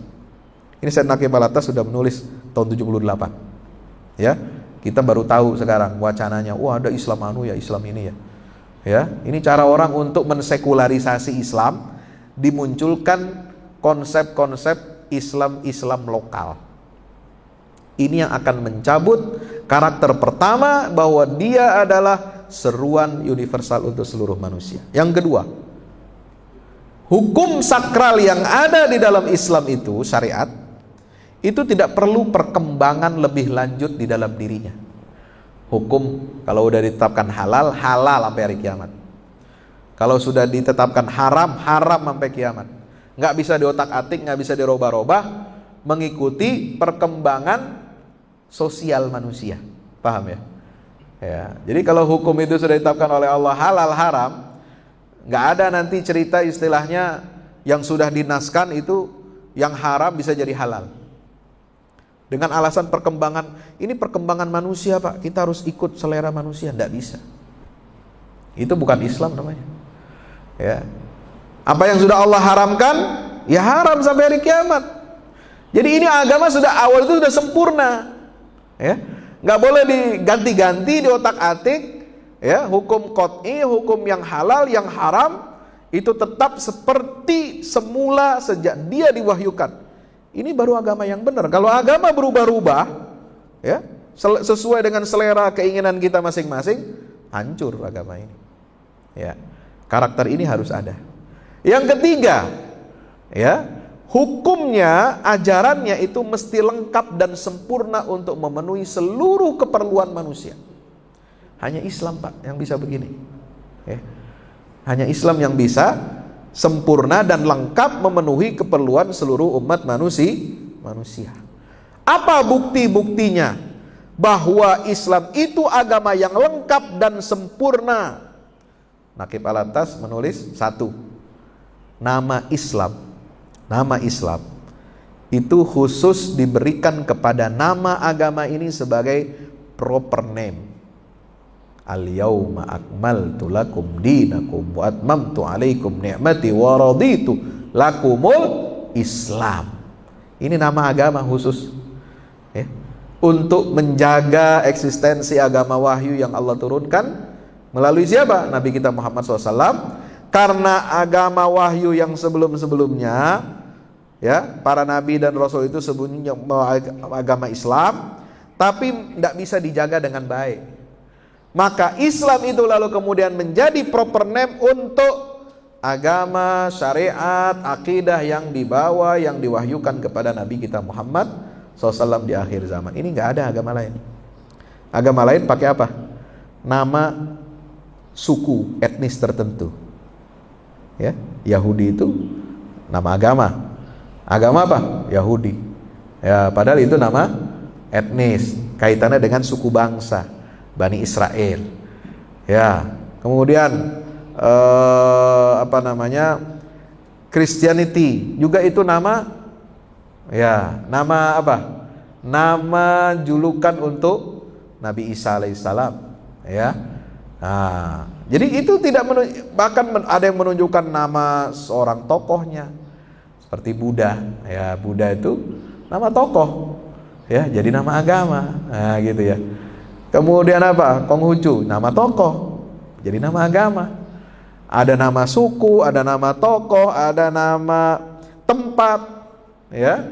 [SPEAKER 1] Ini Syed Naqib Al-Atas sudah menulis tahun 78. Ya, kita baru tahu sekarang wacananya, wah ada Islam ya Islam ini ya. Ya, ini cara orang untuk mensekularisasi Islam, dimunculkan konsep-konsep Islam lokal. Ini yang akan mencabut karakter pertama bahwa dia adalah seruan universal untuk seluruh manusia. Yang kedua, hukum sakral yang ada di dalam Islam itu, syariat, itu tidak perlu perkembangan lebih lanjut di dalam dirinya. Hukum kalau sudah ditetapkan halal, halal sampai hari kiamat. Kalau sudah ditetapkan haram, haram sampai kiamat. Nggak bisa diotak-atik, nggak bisa dirubah-rubah, mengikuti perkembangan sosial manusia. Paham ya? Ya. Jadi kalau hukum itu sudah ditetapkan oleh Allah halal haram, nggak ada nanti cerita istilahnya yang sudah dinaskan itu yang haram bisa jadi halal. Dengan alasan perkembangan, ini perkembangan manusia Pak, kita harus ikut selera manusia. Nggak bisa. Itu bukan Islam namanya. Ya. Apa yang sudah Allah haramkan, ya haram sampai hari kiamat. Jadi ini agama sudah awal itu sudah sempurna. Ya, nggak boleh diganti-ganti, diotak-atik. Ya, hukum qat'i, hukum yang halal, yang haram itu tetap seperti semula sejak dia diwahyukan. Ini baru agama yang benar. Kalau agama berubah-ubah, ya, sesuai dengan selera keinginan kita masing-masing, hancur agama ini. Ya, karakter ini harus ada. Yang ketiga, ya, hukumnya, ajarannya itu mesti lengkap dan sempurna untuk memenuhi seluruh keperluan manusia. Hanya Islam Pak yang bisa begini. Ya. Hanya Islam yang bisa sempurna dan lengkap memenuhi keperluan seluruh umat manusia. Apa bukti-buktinya bahwa Islam itu agama yang lengkap dan sempurna? Naqib Al-Atas menulis satu, nama Islam itu khusus diberikan kepada nama agama ini sebagai proper name. Al-yauma akmaltu lakum dinakum wa atmamtu alaikum ni'mati wa raditu lakumul Islam. Ini nama agama khusus, ya, untuk menjaga eksistensi agama wahyu yang Allah turunkan melalui siapa? Nabi kita Muhammad SAW. Karena agama wahyu yang sebelum-sebelumnya, ya, para nabi dan rasul itu sebelumnya agama Islam, tapi tidak bisa dijaga dengan baik. Maka Islam itu lalu kemudian menjadi proper name untuk agama, syariat, akidah yang dibawa, yang diwahyukan kepada Nabi kita Muhammad SAW di akhir zaman. Ini nggak ada agama lain. Agama lain pakai apa? Nama suku, etnis tertentu. Ya, Yahudi itu nama agama. Agama apa? Yahudi. Ya, padahal itu nama etnis, kaitannya dengan suku bangsa. Bani Israel, ya. Kemudian Christianity juga itu nama, ya, nama apa? Nama julukan untuk Nabi Isa alaihissalam, ya. Nah, jadi itu tidak bahkan ada yang menunjukkan nama seorang tokohnya, seperti Buddha, ya. Buddha itu nama tokoh, ya, jadi nama agama, nah, gitu ya. Kemudian apa? Konghucu, nama tokoh, jadi nama agama. Ada nama suku, ada nama tokoh, ada nama tempat, ya.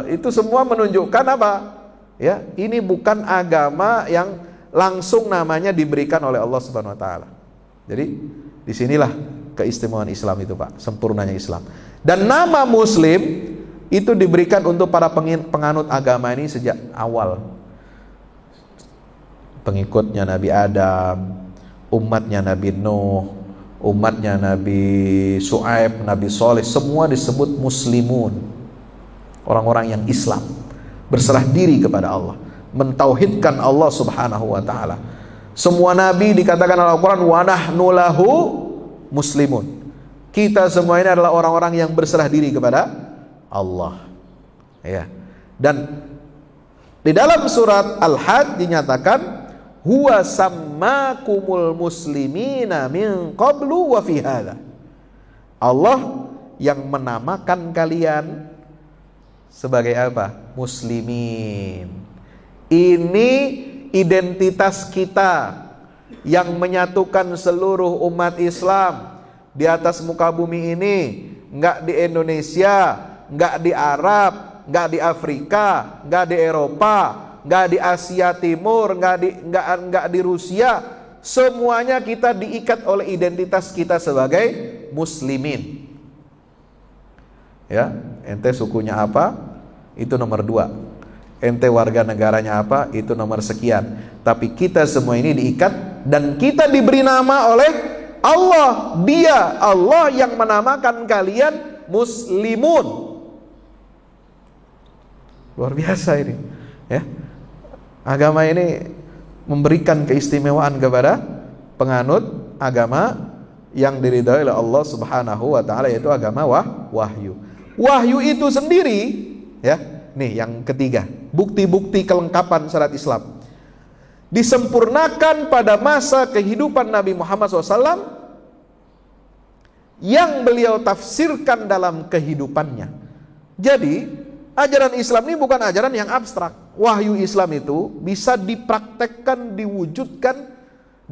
[SPEAKER 1] Itu semua menunjukkan apa? Ya, ini bukan agama yang langsung namanya diberikan oleh Allah Subhanahu Wa Taala. Jadi disinilah keistimewaan Islam itu Pak, sempurnanya Islam. Dan nama Muslim itu diberikan untuk para penganut agama ini sejak awal. Pengikutnya Nabi Adam, umatnya Nabi Nuh, umatnya Nabi Shu'aib, Nabi Soleh, semua disebut muslimun. Orang-orang yang Islam, berserah diri kepada Allah, mentauhidkan Allah Subhanahu wa taala. Semua nabi dikatakan dalam Al-Qur'an wa nahnu lahu muslimun. Kita semua ini adalah orang-orang yang berserah diri kepada Allah. Ya. Dan di dalam surat Al-Hajj dinyatakan huwa sammakumul muslimina min qablu wa fi hadha. Allah yang menamakan kalian sebagai apa? Muslimin. Ini identitas kita yang menyatukan seluruh umat Islam di atas muka bumi ini. Enggak di Indonesia, enggak di Arab, enggak di Afrika, enggak di Eropa, enggak di Asia Timur, enggak di Rusia. Semuanya kita diikat oleh identitas kita sebagai muslimin. Ya, ente sukunya apa? Itu nomor 2. Ente warga negaranya apa? Itu nomor sekian. Tapi kita semua ini diikat dan kita diberi nama oleh Allah. Dia Allah yang menamakan kalian muslimun. Luar biasa ini, ya. Agama ini memberikan keistimewaan kepada penganut agama yang diridhai oleh Allah Subhanahu wa taala, yaitu agama wahyu. Wahyu itu sendiri, ya. Nih yang ketiga, bukti-bukti kelengkapan syariat Islam disempurnakan pada masa kehidupan Nabi Muhammad SAW yang beliau tafsirkan dalam kehidupannya. Jadi ajaran Islam ini bukan ajaran yang abstrak. Wahyu Islam itu bisa dipraktekkan, diwujudkan,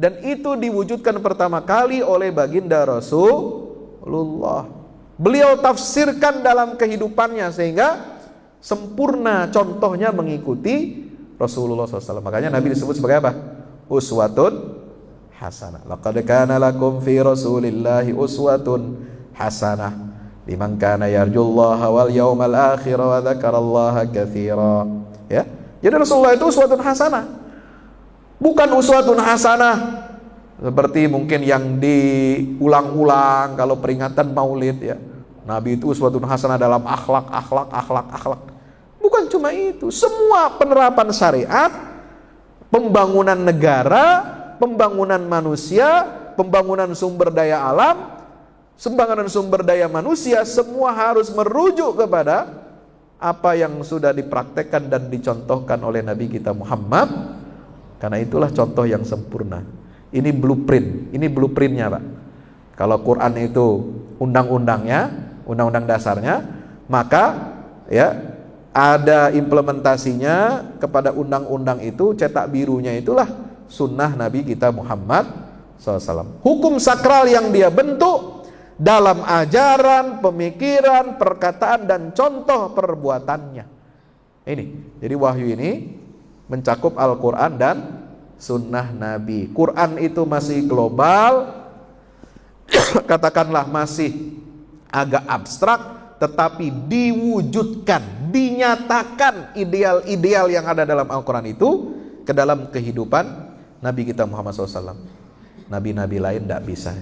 [SPEAKER 1] dan itu diwujudkan pertama kali oleh baginda Rasulullah. Beliau tafsirkan dalam kehidupannya sehingga sempurna, contohnya mengikuti Rasulullah SAW. Makanya Nabi disebut sebagai apa? Uswatun hasanah. Laqad kana lakum fi Rasulillahi uswatun hasanah liman kana yarjullaha wal yawmal akhir wa dzakarallaha katsira. Ya. Jadi Rasulullah itu uswatun hasanah. Bukan uswatun hasanah seperti mungkin yang diulang-ulang kalau peringatan Maulid, ya. Nabi itu uswatun hasanah dalam akhlak. Bukan cuma itu, semua penerapan syariat, pembangunan negara, pembangunan manusia, pembangunan sumber daya alam, pembangunan sumber daya manusia, semua harus merujuk kepada apa yang sudah dipraktekkan dan dicontohkan oleh Nabi kita Muhammad. Karena itulah contoh yang sempurna. Ini blueprint, ini blueprintnya, Pak. Kalau Quran itu undang-undangnya, undang-undang dasarnya, maka ya ada implementasinya kepada undang-undang itu, cetak birunya itulah sunnah Nabi kita Muhammad SAW. Hukum sakral yang dia bentuk dalam ajaran, pemikiran, perkataan, dan contoh perbuatannya. Ini, jadi wahyu ini mencakup Al-Quran dan sunnah Nabi. Quran itu masih global, katakanlah masih agak abstrak, tetapi diwujudkan, dinyatakan ideal-ideal yang ada dalam Al-Quran itu ke dalam kehidupan Nabi kita Muhammad SAW. Nabi-nabi lain tidak bisa.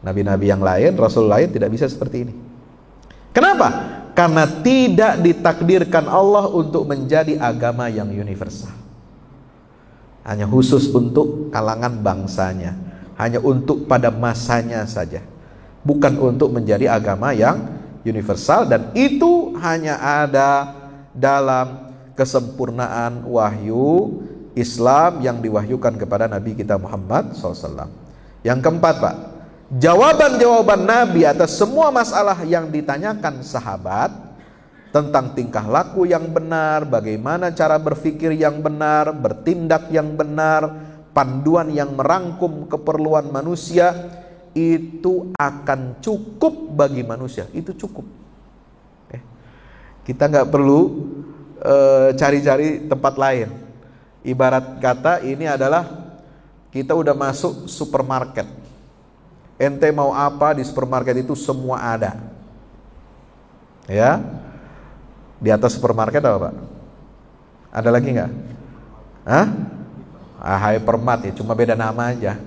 [SPEAKER 1] Nabi-nabi yang lain, Rasul lain tidak bisa seperti ini. Kenapa? Karena tidak ditakdirkan Allah untuk menjadi agama yang universal. Hanya khusus untuk kalangan bangsanya, hanya untuk pada masanya saja, bukan untuk menjadi agama yang universal. Dan itu hanya ada dalam kesempurnaan wahyu Islam yang diwahyukan kepada Nabi kita Muhammad SAW. Yang keempat, Pak, jawaban-jawaban Nabi atas semua masalah yang ditanyakan sahabat tentang tingkah laku yang benar, bagaimana cara berpikir yang benar, bertindak yang benar, panduan yang merangkum keperluan manusia, itu akan cukup bagi manusia. Itu cukup. Kita nggak perlu cari-cari tempat lain. Ibarat kata ini adalah kita udah masuk supermarket. Ente mau apa di supermarket itu semua ada. Ya. Di atas supermarket apa, Pak? Ada lagi nggak? Hah? Hypermart ya, cuma beda nama aja.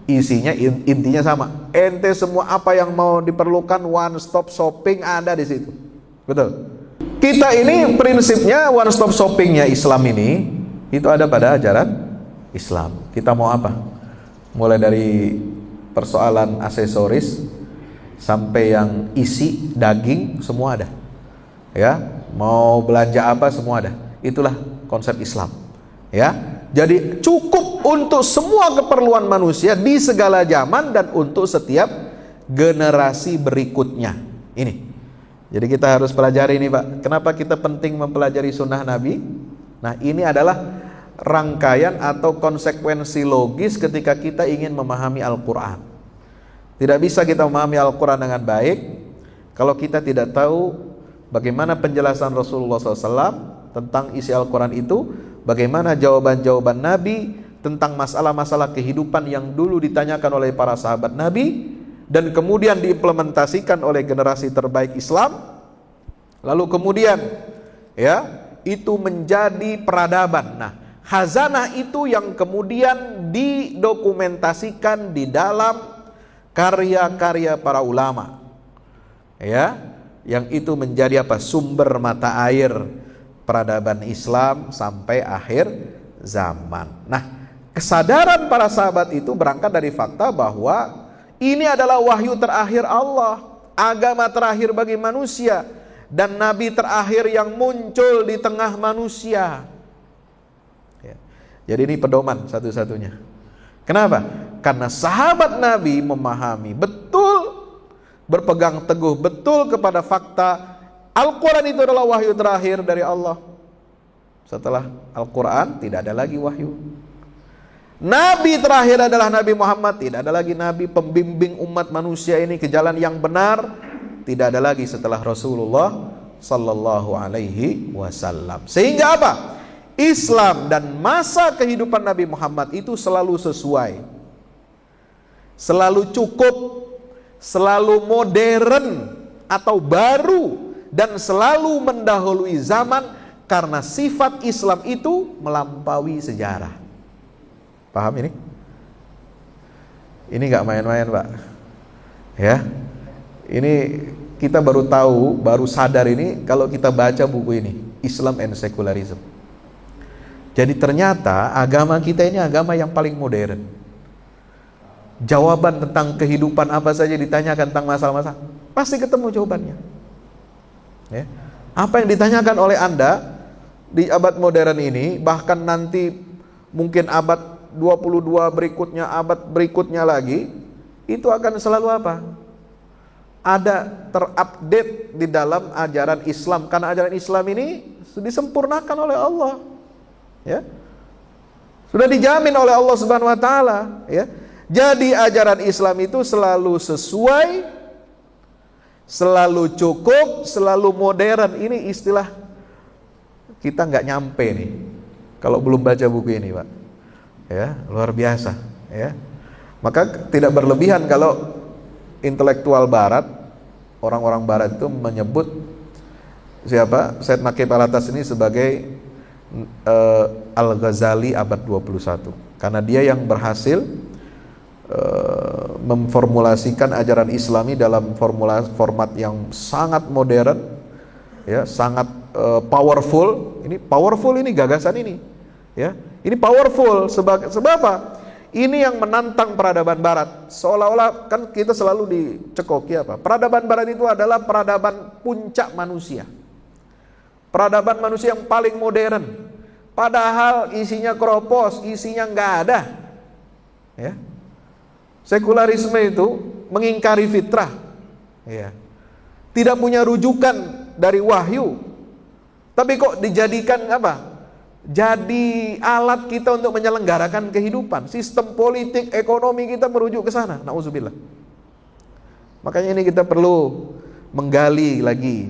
[SPEAKER 1] Isinya intinya sama. Ente semua apa yang mau diperlukan, one stop shopping ada di situ. Betul. Kita ini prinsipnya one stop shoppingnya Islam ini itu ada pada ajaran Islam. Kita mau apa? Mulai dari persoalan aksesoris sampai yang isi daging semua ada. Ya, mau belanja apa semua ada. Itulah konsep Islam. Ya. Jadi cukup untuk semua keperluan manusia di segala zaman dan untuk setiap generasi berikutnya. Ini. Jadi kita harus pelajari ini, Pak. Kenapa kita penting mempelajari sunnah Nabi? Nah, ini adalah rangkaian atau konsekuensi logis ketika kita ingin memahami Al-Quran. Tidak bisa kita memahami Al-Quran dengan baik kalau kita tidak tahu bagaimana penjelasan Rasulullah SAW tentang isi Al-Quran itu, bagaimana jawaban-jawaban Nabi tentang masalah-masalah kehidupan yang dulu ditanyakan oleh para sahabat Nabi dan kemudian diimplementasikan oleh generasi terbaik Islam. Lalu kemudian itu menjadi peradaban. Nah, khazanah itu yang kemudian didokumentasikan di dalam karya-karya para ulama, yang itu menjadi sumber mata air peradaban Islam sampai akhir zaman. Nah, kesadaran para sahabat itu berangkat dari fakta bahwa ini adalah wahyu terakhir Allah, agama terakhir bagi manusia, dan nabi terakhir yang muncul di tengah manusia. Jadi ini pedoman satu-satunya. Kenapa? Karena sahabat Nabi memahami betul, berpegang teguh betul kepada fakta Al-Quran itu adalah wahyu terakhir dari Allah. Setelah Al-Quran tidak ada lagi wahyu. Nabi terakhir adalah Nabi Muhammad. Tidak ada lagi Nabi pembimbing umat manusia ini ke jalan yang benar. Tidak ada lagi setelah Rasulullah Sallallahu Alaihi Wasallam. Sehingga apa? Islam dan masa kehidupan Nabi Muhammad itu selalu sesuai, selalu cukup, selalu modern atau baru, dan selalu mendahului zaman, karena sifat Islam itu melampaui sejarah. Paham ini? Ini gak main-main, Pak. Ini kita baru tahu, baru sadar ini kalau kita baca buku ini, Islam and Secularism. Jadi ternyata agama kita ini agama yang paling modern. Jawaban tentang kehidupan apa saja ditanyakan tentang masalah-masalah, pasti ketemu jawabannya. Apa yang ditanyakan oleh Anda di abad modern ini, bahkan nanti mungkin abad 22 berikutnya, abad berikutnya lagi, itu akan selalu apa? Ada terupdate di dalam ajaran Islam, karena ajaran Islam ini disempurnakan oleh Allah. Sudah dijamin oleh Allah Subhanahu wa taala, Jadi ajaran Islam itu selalu sesuai, selalu cukup, selalu modern. Ini istilah kita nggak nyampe nih kalau belum baca buku ini, Pak. Luar biasa, Maka tidak berlebihan kalau intelektual barat, orang-orang barat itu menyebut Said Naqib Al-Atas ini sebagai Al-Ghazali abad 21, karena dia yang berhasil memformulasikan ajaran Islami dalam format yang sangat modern, sangat powerful. Ini powerful, ini gagasan ini, ini powerful. Sebab apa? Ini yang menantang peradaban Barat. Seolah-olah kan kita selalu dicekoki peradaban Barat itu adalah peradaban puncak manusia, peradaban manusia yang paling modern. Padahal isinya keropos, isinya nggak ada. Sekularisme itu mengingkari fitrah, tidak punya rujukan dari wahyu, tapi kok dijadikan jadi alat kita untuk menyelenggarakan kehidupan. Sistem politik, ekonomi kita merujuk ke sana. Nauzubillah. Makanya ini kita perlu menggali lagi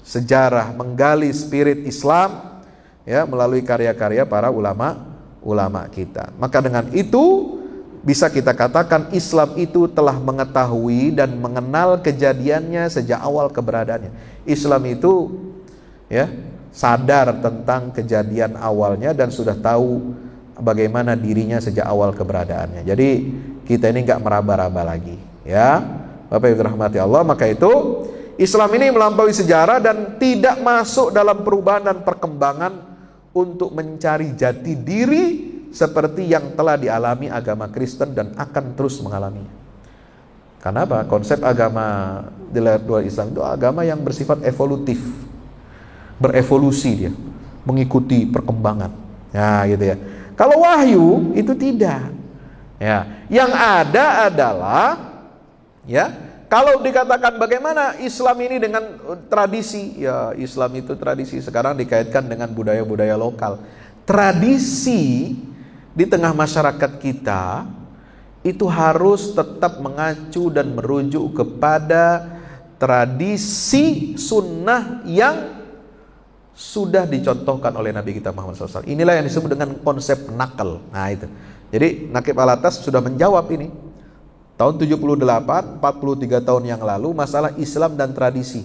[SPEAKER 1] sejarah, menggali spirit Islam, melalui karya-karya para ulama kita. Maka dengan itu bisa kita katakan Islam itu telah mengetahui dan mengenal kejadiannya sejak awal keberadaannya. Islam itu sadar tentang kejadian awalnya dan sudah tahu bagaimana dirinya sejak awal keberadaannya. Jadi kita ini nggak meraba-raba lagi, Bapak Ibu rahmati Allah. Maka itu Islam ini melampaui sejarah dan tidak masuk dalam perubahan dan perkembangan untuk mencari jati diri seperti yang telah dialami agama Kristen dan akan terus mengalaminya. Kenapa? Konsep agama di luar Islam itu agama yang bersifat evolutif, berevolusi dia, mengikuti perkembangan. Kalau wahyu itu tidak. Yang ada adalah Kalau dikatakan bagaimana Islam ini dengan tradisi, ya Islam itu tradisi sekarang dikaitkan dengan budaya-budaya lokal. Tradisi di tengah masyarakat kita itu harus tetap mengacu dan merujuk kepada tradisi sunnah yang sudah dicontohkan oleh Nabi kita Muhammad SAW. Inilah yang disebut dengan konsep nakal. Nah itu. Jadi Naqib Al-Atas sudah menjawab ini. Tahun 78, 43 tahun yang lalu, masalah Islam dan tradisi,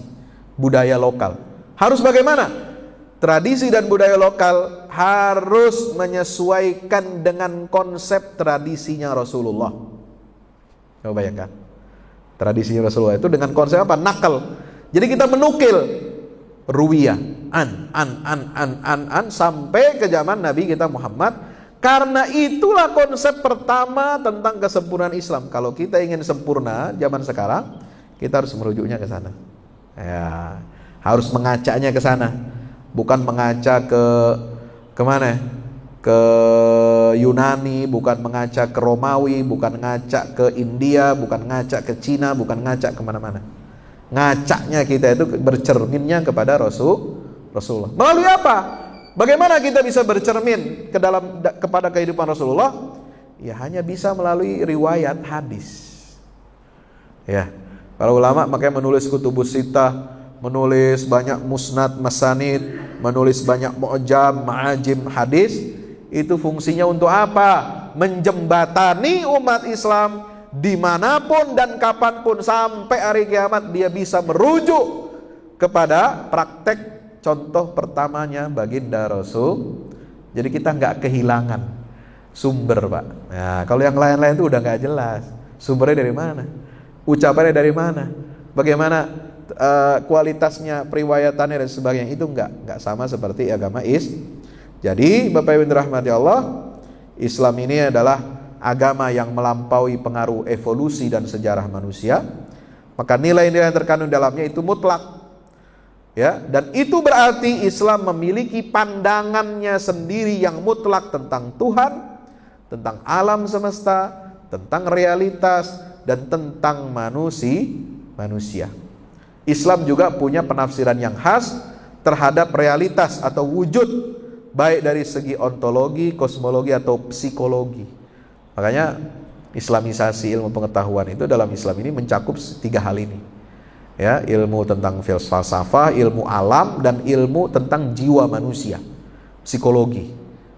[SPEAKER 1] budaya lokal. Harus bagaimana? Tradisi dan budaya lokal harus menyesuaikan dengan konsep tradisinya Rasulullah. Coba bayangkan. Tradisinya Rasulullah itu dengan konsep apa? Nakal. Jadi kita menukil ruwiyah, an sampai ke zaman Nabi kita Muhammad. Karena itulah konsep pertama tentang kesempurnaan Islam. Kalau kita ingin sempurna zaman sekarang, kita harus merujuknya ke sana. Ya, harus mengacanya ke sana. Bukan mengaca ke mana? Ke Yunani, bukan mengaca ke Romawi, bukan ngaca ke India, bukan ngaca ke Cina, bukan ngaca kemana-mana. Ngacanya kita itu bercerminnya kepada Rasulullah. Melalui apa? Bagaimana kita bisa bercermin kepada kehidupan Rasulullah? Ya hanya bisa melalui riwayat hadis. Ya, para ulama makanya menulis kutubus sittah, menulis banyak musnad masanid, menulis banyak mu'jam, ma'ajim hadis. Itu fungsinya untuk apa? Menjembatani umat Islam dimanapun dan kapanpun sampai hari kiamat, dia bisa merujuk kepada praktek contoh pertamanya baginda Rasul. Jadi kita nggak kehilangan sumber, Pak. Nah, kalau yang lain-lain itu udah nggak jelas. Sumbernya dari mana? Ucapannya dari mana? Bagaimana kualitasnya, periwayatannya dan sebagainya, itu nggak sama seperti agama Jadi Bapak Ibu dirahmati Allah, Islam ini adalah agama yang melampaui pengaruh evolusi dan sejarah manusia. Maka nilai-nilai yang terkandung dalamnya itu mutlak. Ya, dan itu berarti Islam memiliki pandangannya sendiri yang mutlak tentang Tuhan, tentang alam semesta, tentang realitas, dan tentang manusia. Islam juga punya penafsiran yang khas terhadap realitas atau wujud, baik dari segi ontologi, kosmologi, atau psikologi. Makanya Islamisasi ilmu pengetahuan itu dalam Islam ini mencakup 3 hal ini. Ya, ilmu tentang falsafah, ilmu alam, dan ilmu tentang jiwa manusia, psikologi.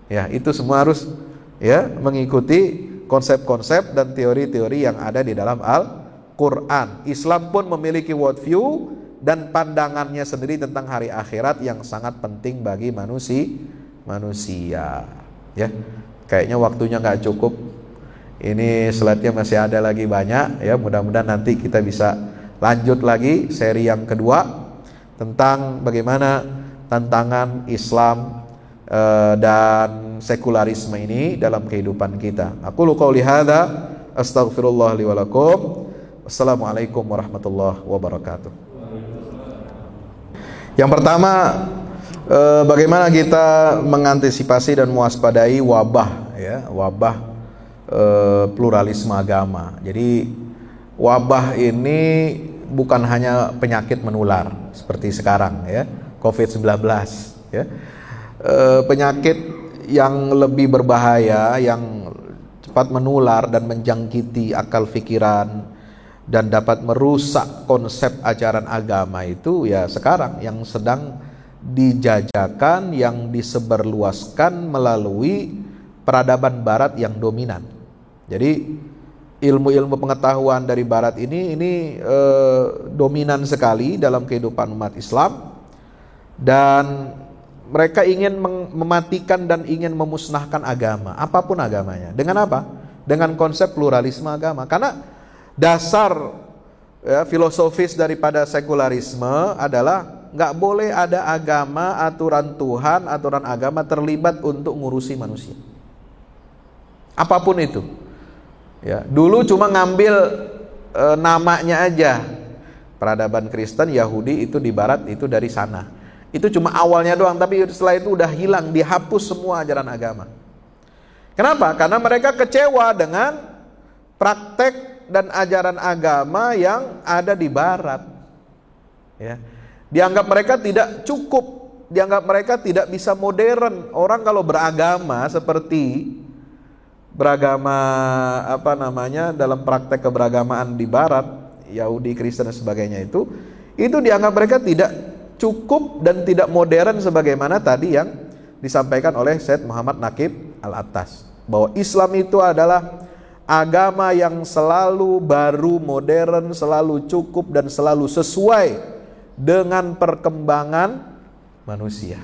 [SPEAKER 1] Ya, itu semua harus ya mengikuti konsep-konsep dan teori-teori yang ada di dalam Al-Quran. Islam pun memiliki worldview dan pandangannya sendiri tentang hari akhirat yang sangat penting bagi manusia. Ya, kayaknya waktunya nggak cukup. Ini slide-nya masih ada lagi banyak. Ya, mudah-mudahan nanti kita bisa lanjut lagi seri yang kedua tentang bagaimana tantangan Islam dan sekularisme ini dalam kehidupan kita. Aku qouli hadza, astaghfirullah li wa lakum. Wassalamualaikum warahmatullahi wabarakatuh. Yang pertama, bagaimana kita mengantisipasi dan mewaspadai wabah, ya, wabah pluralisme agama. Jadi wabah ini bukan hanya penyakit menular seperti sekarang, ya, COVID-19, ya. Penyakit yang lebih berbahaya, yang cepat menular dan menjangkiti akal pikiran dan dapat merusak konsep ajaran agama itu ya sekarang yang sedang dijajakan, yang disebarluaskan melalui peradaban barat yang dominan. Jadi ilmu-ilmu pengetahuan dari barat ini dominan sekali dalam kehidupan umat Islam, dan mereka ingin mematikan dan ingin memusnahkan agama, apapun agamanya. Dengan apa? Dengan konsep pluralisme agama. Karena dasar ya, filosofis daripada sekularisme adalah nggak boleh ada agama, aturan Tuhan, aturan agama terlibat untuk ngurusi manusia, apapun itu. Ya, dulu cuma ngambil namanya aja. Peradaban Kristen, Yahudi itu di barat itu dari sana. Itu cuma awalnya doang, tapi setelah itu udah hilang, dihapus semua ajaran agama. Kenapa? Karena mereka kecewa dengan praktek dan ajaran agama yang ada di barat. Ya. Dianggap mereka tidak cukup, dianggap mereka tidak bisa modern. Orang kalau beragama seperti beragama dalam praktek keberagamaan di barat, Yahudi, Kristen dan sebagainya itu dianggap mereka tidak cukup dan tidak modern sebagaimana tadi yang disampaikan oleh Syed Muhammad Naqib Al-Attas, bahwa Islam itu adalah agama yang selalu baru, modern, selalu cukup dan selalu sesuai dengan perkembangan manusia.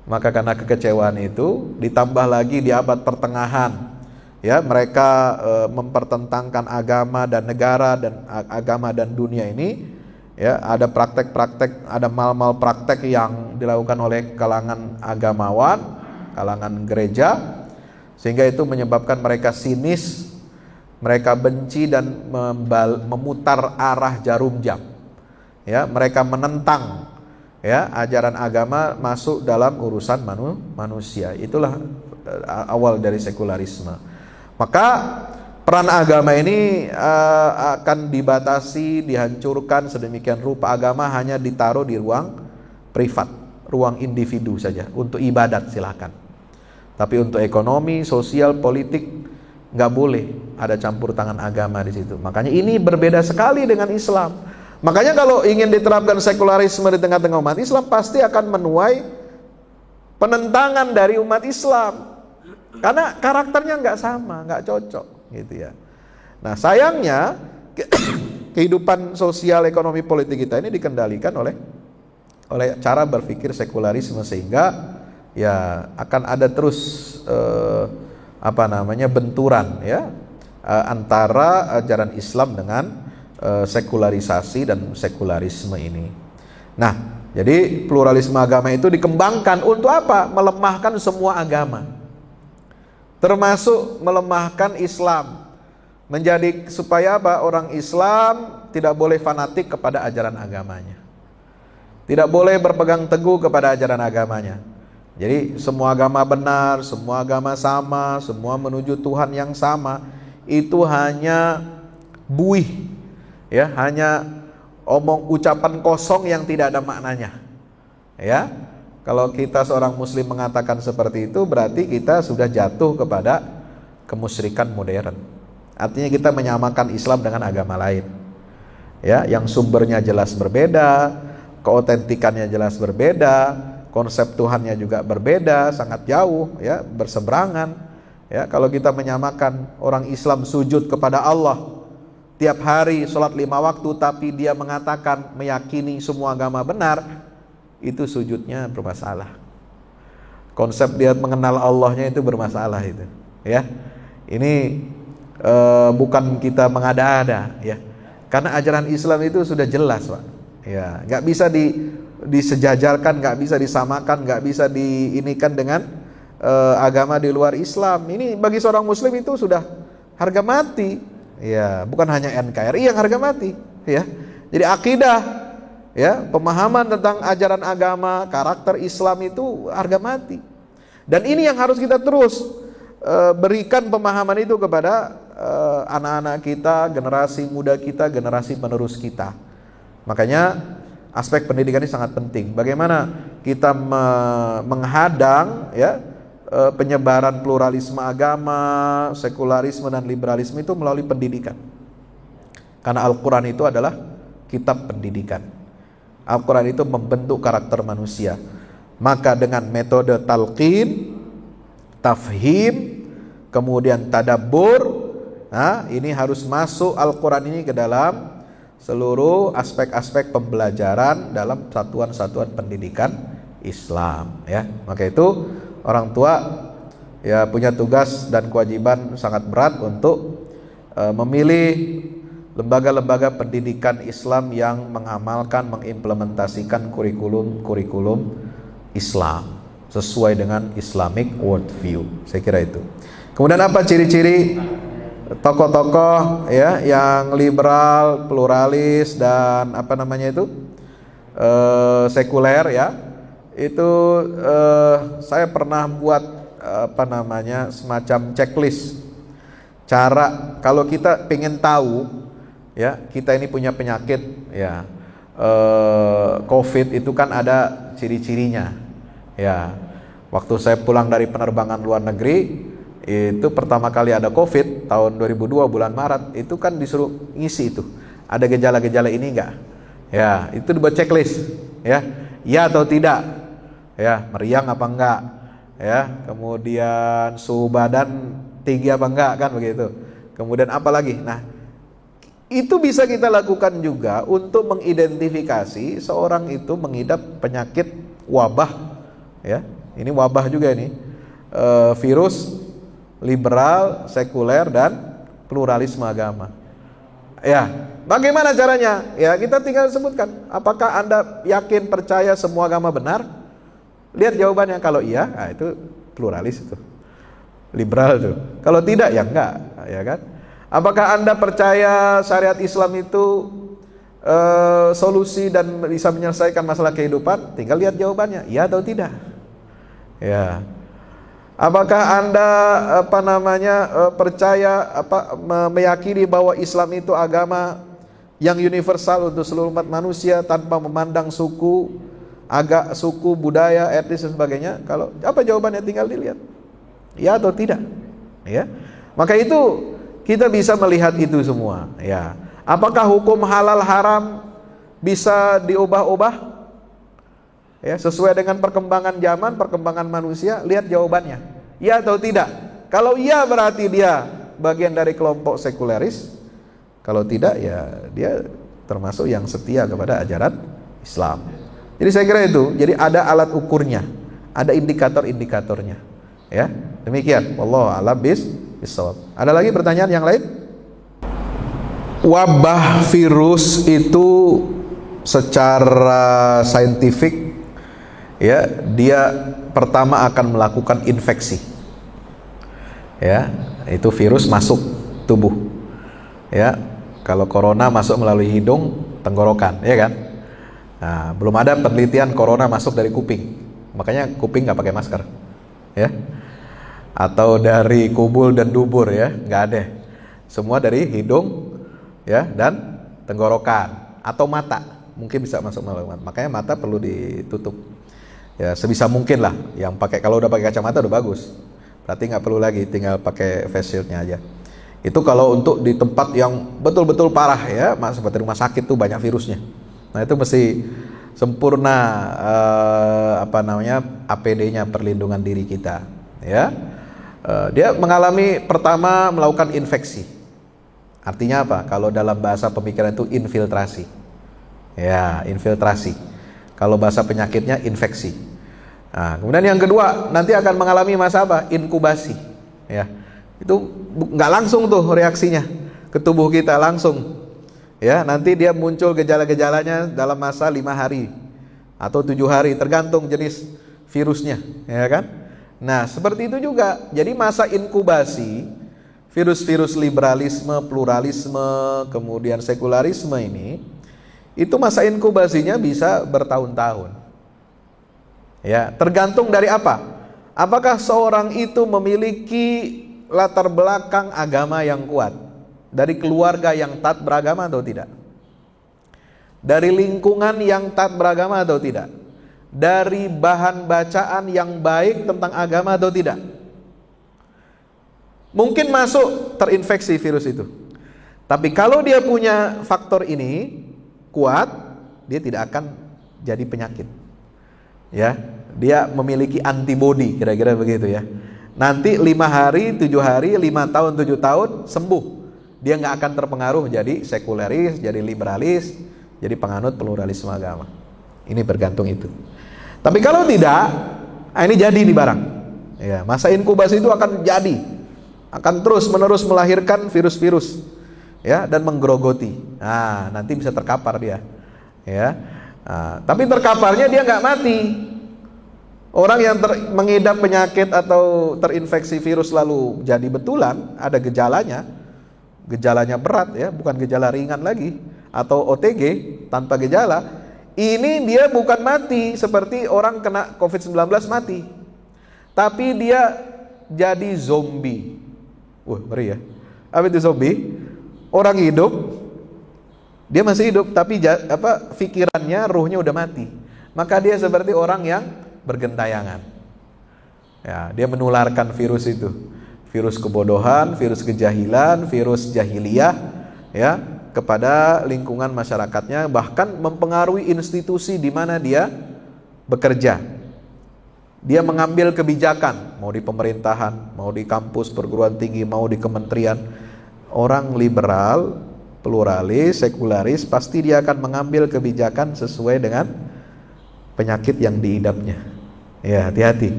[SPEAKER 1] Maka karena kekecewaan itu ditambah lagi di abad pertengahan, ya, mereka mempertentangkan agama dan negara dan agama dan dunia ini, ya, ada praktek-praktek, ada mal-mal praktek yang dilakukan oleh kalangan agamawan, kalangan gereja, sehingga itu menyebabkan mereka sinis, mereka benci dan memutar arah jarum jam. Ya, mereka menentang, ya, ajaran agama masuk dalam urusan manusia. Itulah awal dari sekularisme. Maka peran agama ini akan dibatasi, dihancurkan sedemikian rupa. Agama hanya ditaruh di ruang privat, ruang individu saja. Untuk ibadat silakan. Tapi untuk ekonomi, sosial, politik nggak boleh ada campur tangan agama di situ. Makanya ini berbeda sekali dengan Islam. Makanya kalau ingin diterapkan sekularisme di tengah-tengah umat Islam, pasti akan menuai penentangan dari umat Islam, karena karakternya nggak sama, nggak cocok, gitu ya. Nah, sayangnya kehidupan sosial, ekonomi, politik kita ini dikendalikan oleh cara berpikir sekularisme, sehingga ya akan ada terus benturan, ya, antara ajaran Islam dengan sekularisasi dan sekularisme ini. Nah, jadi pluralisme agama itu dikembangkan untuk apa? Melemahkan semua agama, termasuk melemahkan Islam, menjadi supaya apa? Orang Islam tidak boleh fanatik kepada ajaran agamanya, tidak boleh berpegang teguh kepada ajaran agamanya. Jadi semua agama benar, semua agama sama, semua menuju Tuhan yang sama. Itu hanya buih, ya, hanya ucapan kosong yang tidak ada maknanya. Ya, kalau kita seorang muslim mengatakan seperti itu, berarti kita sudah jatuh kepada kemusyrikan modern. Artinya kita menyamakan Islam dengan agama lain, ya, yang sumbernya jelas berbeda, keotentikannya jelas berbeda, konsep Tuhannya juga berbeda, sangat jauh, ya, berseberangan. Ya, kalau kita menyamakan orang Islam sujud kepada Allah tiap hari, sholat 5 waktu, tapi dia mengatakan meyakini semua agama benar, itu sujudnya bermasalah. Konsep dia mengenal Allahnya itu bermasalah itu, ya. Ini bukan kita mengada-ada, ya. Karena ajaran Islam itu sudah jelas, Pak. Ya, nggak bisa disejajarkan, nggak bisa disamakan, nggak bisa diinikan dengan agama di luar Islam. Ini bagi seorang muslim itu sudah harga mati. Ya, bukan hanya NKRI yang harga mati, ya. Jadi akidah, ya, pemahaman tentang ajaran agama, karakter Islam itu harga mati. Dan ini yang harus kita terus berikan pemahaman itu kepada anak-anak kita, generasi muda kita, generasi penerus kita. Makanya aspek pendidikan ini sangat penting. Bagaimana kita menghadang, ya, penyebaran pluralisme agama, sekularisme dan liberalisme itu melalui pendidikan. Karena Al-Quran itu adalah kitab pendidikan. Al-Quran itu membentuk karakter manusia. Maka dengan metode talqin, tafhim, kemudian tadabbur, nah, ini harus masuk Al-Quran ini ke dalam seluruh aspek-aspek pembelajaran dalam satuan-satuan pendidikan Islam, ya. Maka itu orang tua, ya, punya tugas dan kewajiban sangat berat untuk memilih lembaga-lembaga pendidikan Islam yang mengamalkan, mengimplementasikan kurikulum Islam sesuai dengan Islamic worldview. Saya kira itu. Kemudian apa ciri-ciri tokoh-tokoh, ya, yang liberal, pluralis dan sekuler, ya. Itu saya pernah buat semacam cara kalau kita pengen tahu ya, kita ini punya penyakit ya, COVID itu kan ada ciri-cirinya ya. Waktu saya pulang dari penerbangan luar negeri, itu pertama kali ada COVID tahun 2002 bulan Maret, itu kan disuruh ngisi itu, ada gejala-gejala ini enggak ya, itu dibuat checklist ya, ya atau tidak ya, meriang apa enggak ya, kemudian suhu badan tinggi apa enggak, kan begitu, kemudian apa lagi. Nah, itu bisa kita lakukan juga untuk mengidentifikasi seorang itu mengidap penyakit wabah ya. Ini wabah juga ini, virus liberal, sekuler, dan pluralisme agama. Ya, bagaimana caranya? Ya, kita tinggal sebutkan. Apakah Anda yakin, percaya semua agama benar? Lihat jawabannya. Kalau iya, nah itu pluralis itu, liberal itu. Kalau tidak, ya enggak, ya kan? Apakah Anda percaya syariat Islam itu solusi dan bisa menyelesaikan masalah kehidupan? Tinggal lihat jawabannya, iya atau tidak. Ya. Apakah Anda percaya meyakini bahwa Islam itu agama yang universal untuk seluruh umat manusia tanpa memandang suku, suku, budaya, etnis dan sebagainya? Kalau apa jawabannya tinggal dilihat. Ya atau tidak. Ya. Maka itu kita bisa melihat itu semua, ya. Apakah hukum halal haram bisa diubah-ubah? Ya, sesuai dengan perkembangan zaman, perkembangan manusia, lihat jawabannya. Ya atau tidak? Kalau iya berarti dia bagian dari kelompok sekuleris. Kalau tidak, ya dia termasuk yang setia kepada ajaran Islam. Jadi saya kira itu. Jadi ada alat ukurnya, ada indikator-indikatornya. Ya, demikian. Wallahu a'lam bishawab. Ada lagi pertanyaan yang lain? Wabah virus itu secara saintifik ya, dia pertama akan melakukan infeksi. Ya, itu virus masuk tubuh. Ya, kalau corona masuk melalui hidung, tenggorokan, ya kan? Nah, belum ada penelitian corona masuk dari kuping. Makanya kuping nggak pakai masker. Ya. Atau dari kubul dan dubur, ya, nggak ada. Semua dari hidung ya dan tenggorokan atau mata. Mungkin bisa masuk melalui mata. Makanya mata perlu ditutup. Ya, sebisa mungkin lah. Yang pakai, kalau udah pakai kacamata udah bagus. Berarti nggak perlu lagi, tinggal pakai face shieldnya aja. Itu kalau untuk di tempat yang betul-betul parah ya, seperti rumah sakit tuh banyak virusnya. Nah itu mesti sempurna APD-nya, perlindungan diri kita. Ya, dia mengalami pertama melakukan infeksi. Artinya apa? Kalau dalam bahasa pemikiran itu infiltrasi. Ya, infiltrasi. Kalau bahasa penyakitnya infeksi. Nah, kemudian yang kedua nanti akan mengalami masa apa? Inkubasi. Ya, itu nggak langsung tuh reaksinya ke tubuh kita langsung. Ya, nanti dia muncul gejala-gejalanya dalam masa 5 hari atau 7 hari, tergantung jenis virusnya, ya kan? Nah, seperti itu juga. Jadi masa inkubasi virus-virus liberalisme, pluralisme, kemudian sekularisme ini, itu masa inkubasinya bisa bertahun-tahun. Ya, tergantung dari apa? Apakah seorang itu memiliki latar belakang agama yang kuat, dari keluarga yang taat beragama atau tidak, dari lingkungan yang taat beragama atau tidak, dari bahan bacaan yang baik tentang agama atau tidak. Mungkin masuk terinfeksi virus itu. Tapi kalau dia punya faktor ini kuat, dia tidak akan jadi penyakit. Ya, dia memiliki antibodi, kira-kira begitu ya. Nanti 5 hari, 7 hari, 5 tahun, 7 tahun sembuh. Dia nggak akan terpengaruh jadi sekuleris, jadi liberalis, jadi penganut pluralisme agama. Ini bergantung itu. Tapi kalau tidak, ini jadi nih barang. Ya, masa inkubasi itu akan jadi, akan terus menerus melahirkan virus-virus, ya, dan menggerogoti. Nah, nanti bisa terkapar dia, ya. Nah, tapi terkaparnya dia nggak mati. Orang yang mengidap penyakit atau terinfeksi virus lalu jadi betulan, ada gejalanya, gejalanya berat ya, bukan gejala ringan lagi, atau OTG tanpa gejala. Ini dia bukan mati seperti orang kena COVID-19 mati, tapi dia jadi zombie. Wah, ngeri ya. Apa itu zombie? Orang hidup, dia masih hidup, tapi pikirannya, ruhnya udah mati. Maka dia seperti orang yang bergentayangan. Ya, dia menularkan virus itu. Virus kebodohan, virus kejahilan, virus jahiliyah, ya, kepada lingkungan masyarakatnya, bahkan mempengaruhi institusi di mana dia bekerja. Dia mengambil kebijakan, mau di pemerintahan, mau di kampus perguruan tinggi, mau di kementerian. Orang liberal, pluralis, sekularis, pasti dia akan mengambil kebijakan sesuai dengan penyakit yang diidapnya. Ya, hati-hati.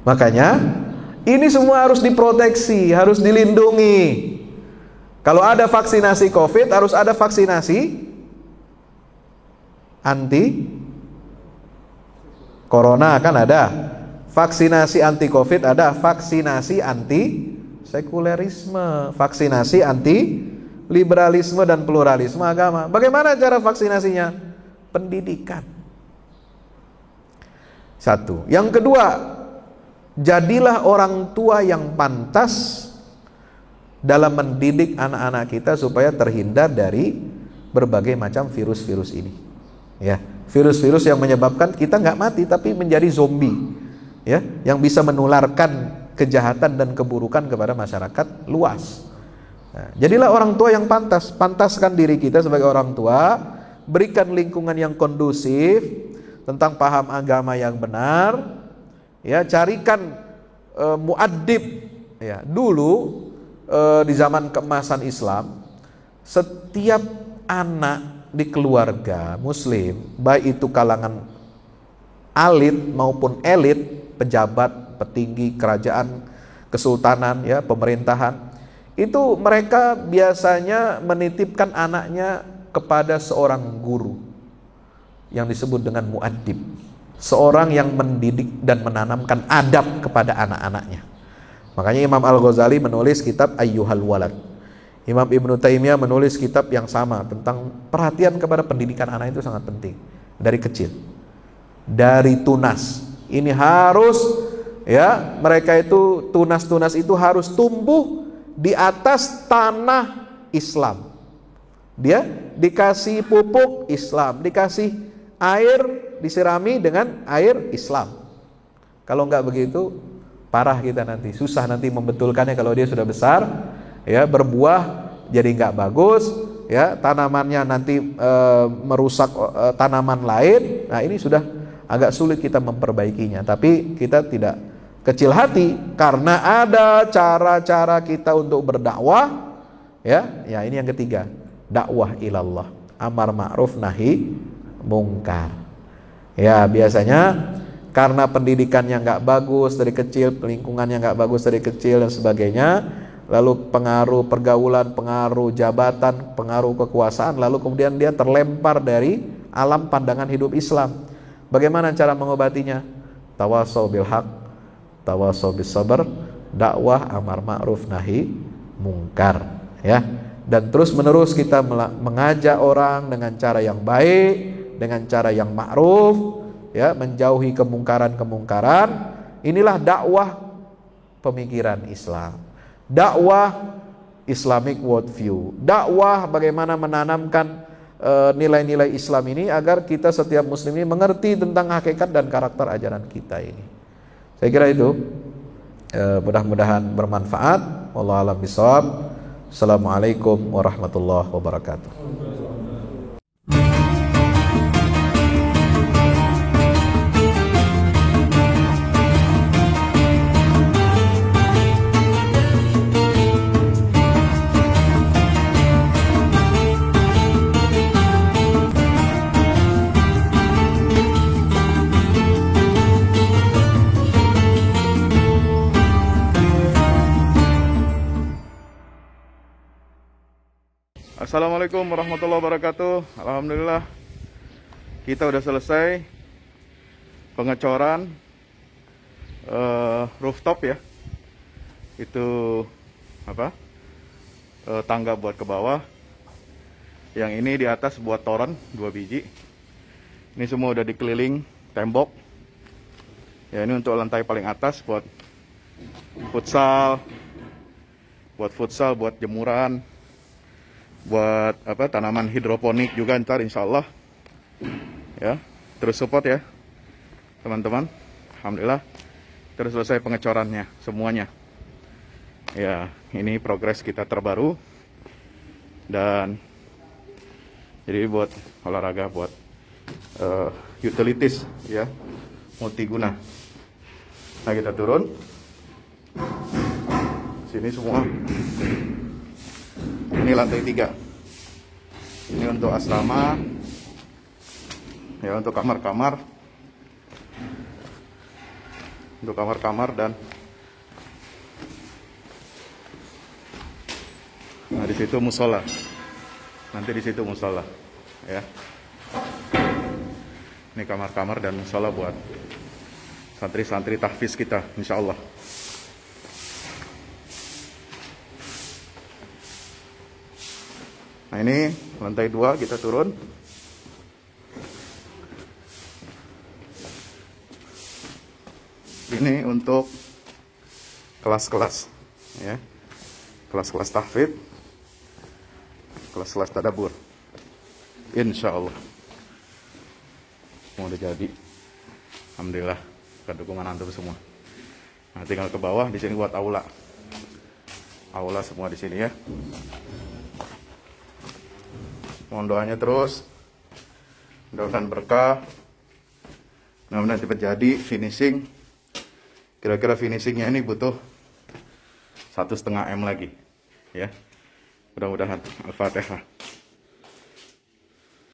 [SPEAKER 1] Makanya ini semua harus diproteksi, harus dilindungi. Kalau ada vaksinasi COVID, harus ada vaksinasi anti corona, kan ada. Vaksinasi anti COVID ada, vaksinasi anti sekulerisme, vaksinasi anti liberalisme dan pluralisme agama. Bagaimana cara vaksinasinya? Pendidikan. Satu. Yang kedua, jadilah orang tua yang pantas dalam mendidik anak-anak kita supaya terhindar dari berbagai macam virus-virus ini. Ya, virus-virus yang menyebabkan kita nggak mati tapi menjadi zombie. Ya, yang bisa menularkan kejahatan dan keburukan kepada masyarakat luas. Nah, jadilah orang tua yang pantas, pantaskan diri kita sebagai orang tua, berikan lingkungan yang kondusif tentang paham agama yang benar, ya, carikan muaddib. Ya, dulu di zaman keemasan Islam, setiap anak di keluarga Muslim, baik itu kalangan alit maupun elit, pejabat, petinggi kerajaan, kesultanan, ya, pemerintahan, itu mereka biasanya menitipkan anaknya kepada seorang guru yang disebut dengan muaddib, seorang yang mendidik dan menanamkan adab kepada anak-anaknya. Makanya Imam Al-Ghazali menulis kitab Ayyuhal Walad. Imam Ibnu Taimiyah menulis kitab yang sama tentang perhatian kepada pendidikan anak itu sangat penting dari kecil, dari tunas. Ini harus, ya, mereka itu tunas-tunas itu harus tumbuh di atas tanah Islam. Dia dikasih pupuk Islam, dikasih air, disirami dengan air Islam. Kalau enggak begitu, parah kita nanti, susah nanti membetulkannya kalau dia sudah besar, ya, berbuah jadi enggak bagus, ya, tanamannya nanti merusak tanaman lain. Nah, ini sudah agak sulit kita memperbaikinya. Tapi kita tidak kecil hati karena ada cara-cara kita untuk berdakwah, ya. Ya, ini yang ketiga, dakwah ilallah, amar ma'ruf nahi mungkar. Ya, biasanya karena pendidikannya nggak bagus dari kecil, lingkungannya nggak bagus dari kecil dan sebagainya, lalu pengaruh pergaulan, pengaruh jabatan, pengaruh kekuasaan, lalu kemudian dia terlempar dari alam pandangan hidup Islam. Bagaimana cara mengobatinya? Tawasau bil haq, tawasau bis sabar, dakwah amar ma'ruf nahi mungkar, ya. Dan terus menerus kita mengajak orang dengan cara yang baik, dengan cara yang ma'ruf, ya, menjauhi kemungkaran-kemungkaran. Inilah dakwah pemikiran Islam, dakwah Islamic worldview, dakwah bagaimana menanamkan nilai-nilai Islam ini agar kita setiap muslim ini mengerti tentang hakikat dan karakter ajaran kita ini. Saya kira itu mudah-mudahan bermanfaat. Wallahu a'lam bishawab. Assalamualaikum warahmatullahi wabarakatuh.
[SPEAKER 2] Assalamualaikum warahmatullahi wabarakatuh. Alhamdulillah kita udah selesai pengecoran rooftop, ya. Itu apa? Tangga buat ke bawah. Yang ini di atas buat toren 2 biji. Ini semua udah dikeliling tembok. Ya, ini untuk lantai paling atas buat futsal. buat futsal, buat jemuran, buat apa tanaman hidroponik juga ntar insya Allah. Ya, terus support ya teman-teman. Alhamdulillah terus selesai pengecorannya semuanya. Ya, ini progres kita terbaru. Dan jadi buat olahraga, buat utilities ya, multiguna. Nah, kita turun sini semua. Ini lantai 3. Ini untuk asrama ya, untuk kamar-kamar, dan nah di situ musola. Nanti di situ musola ya. Ini kamar-kamar dan musola buat santri-santri tahfiz kita insya Allah. Nah, ini lantai 2 kita turun. Ini untuk kelas-kelas ya. Kelas-kelas tahfidz, kelas-kelas tadabbur. Insya Allah mau udah jadi. Alhamdulillah ke dukungan antum semua. Nah, tinggal ke bawah di sini buat aula. Aula semua di sini ya. Mohon doanya terus. Mudah-mudahan berkah. Mudah-mudahan cepat jadi finishing. Kira-kira finishingnya ini butuh 1,5 M lagi. Ya. Mudah-mudahan. Al-Fatihah.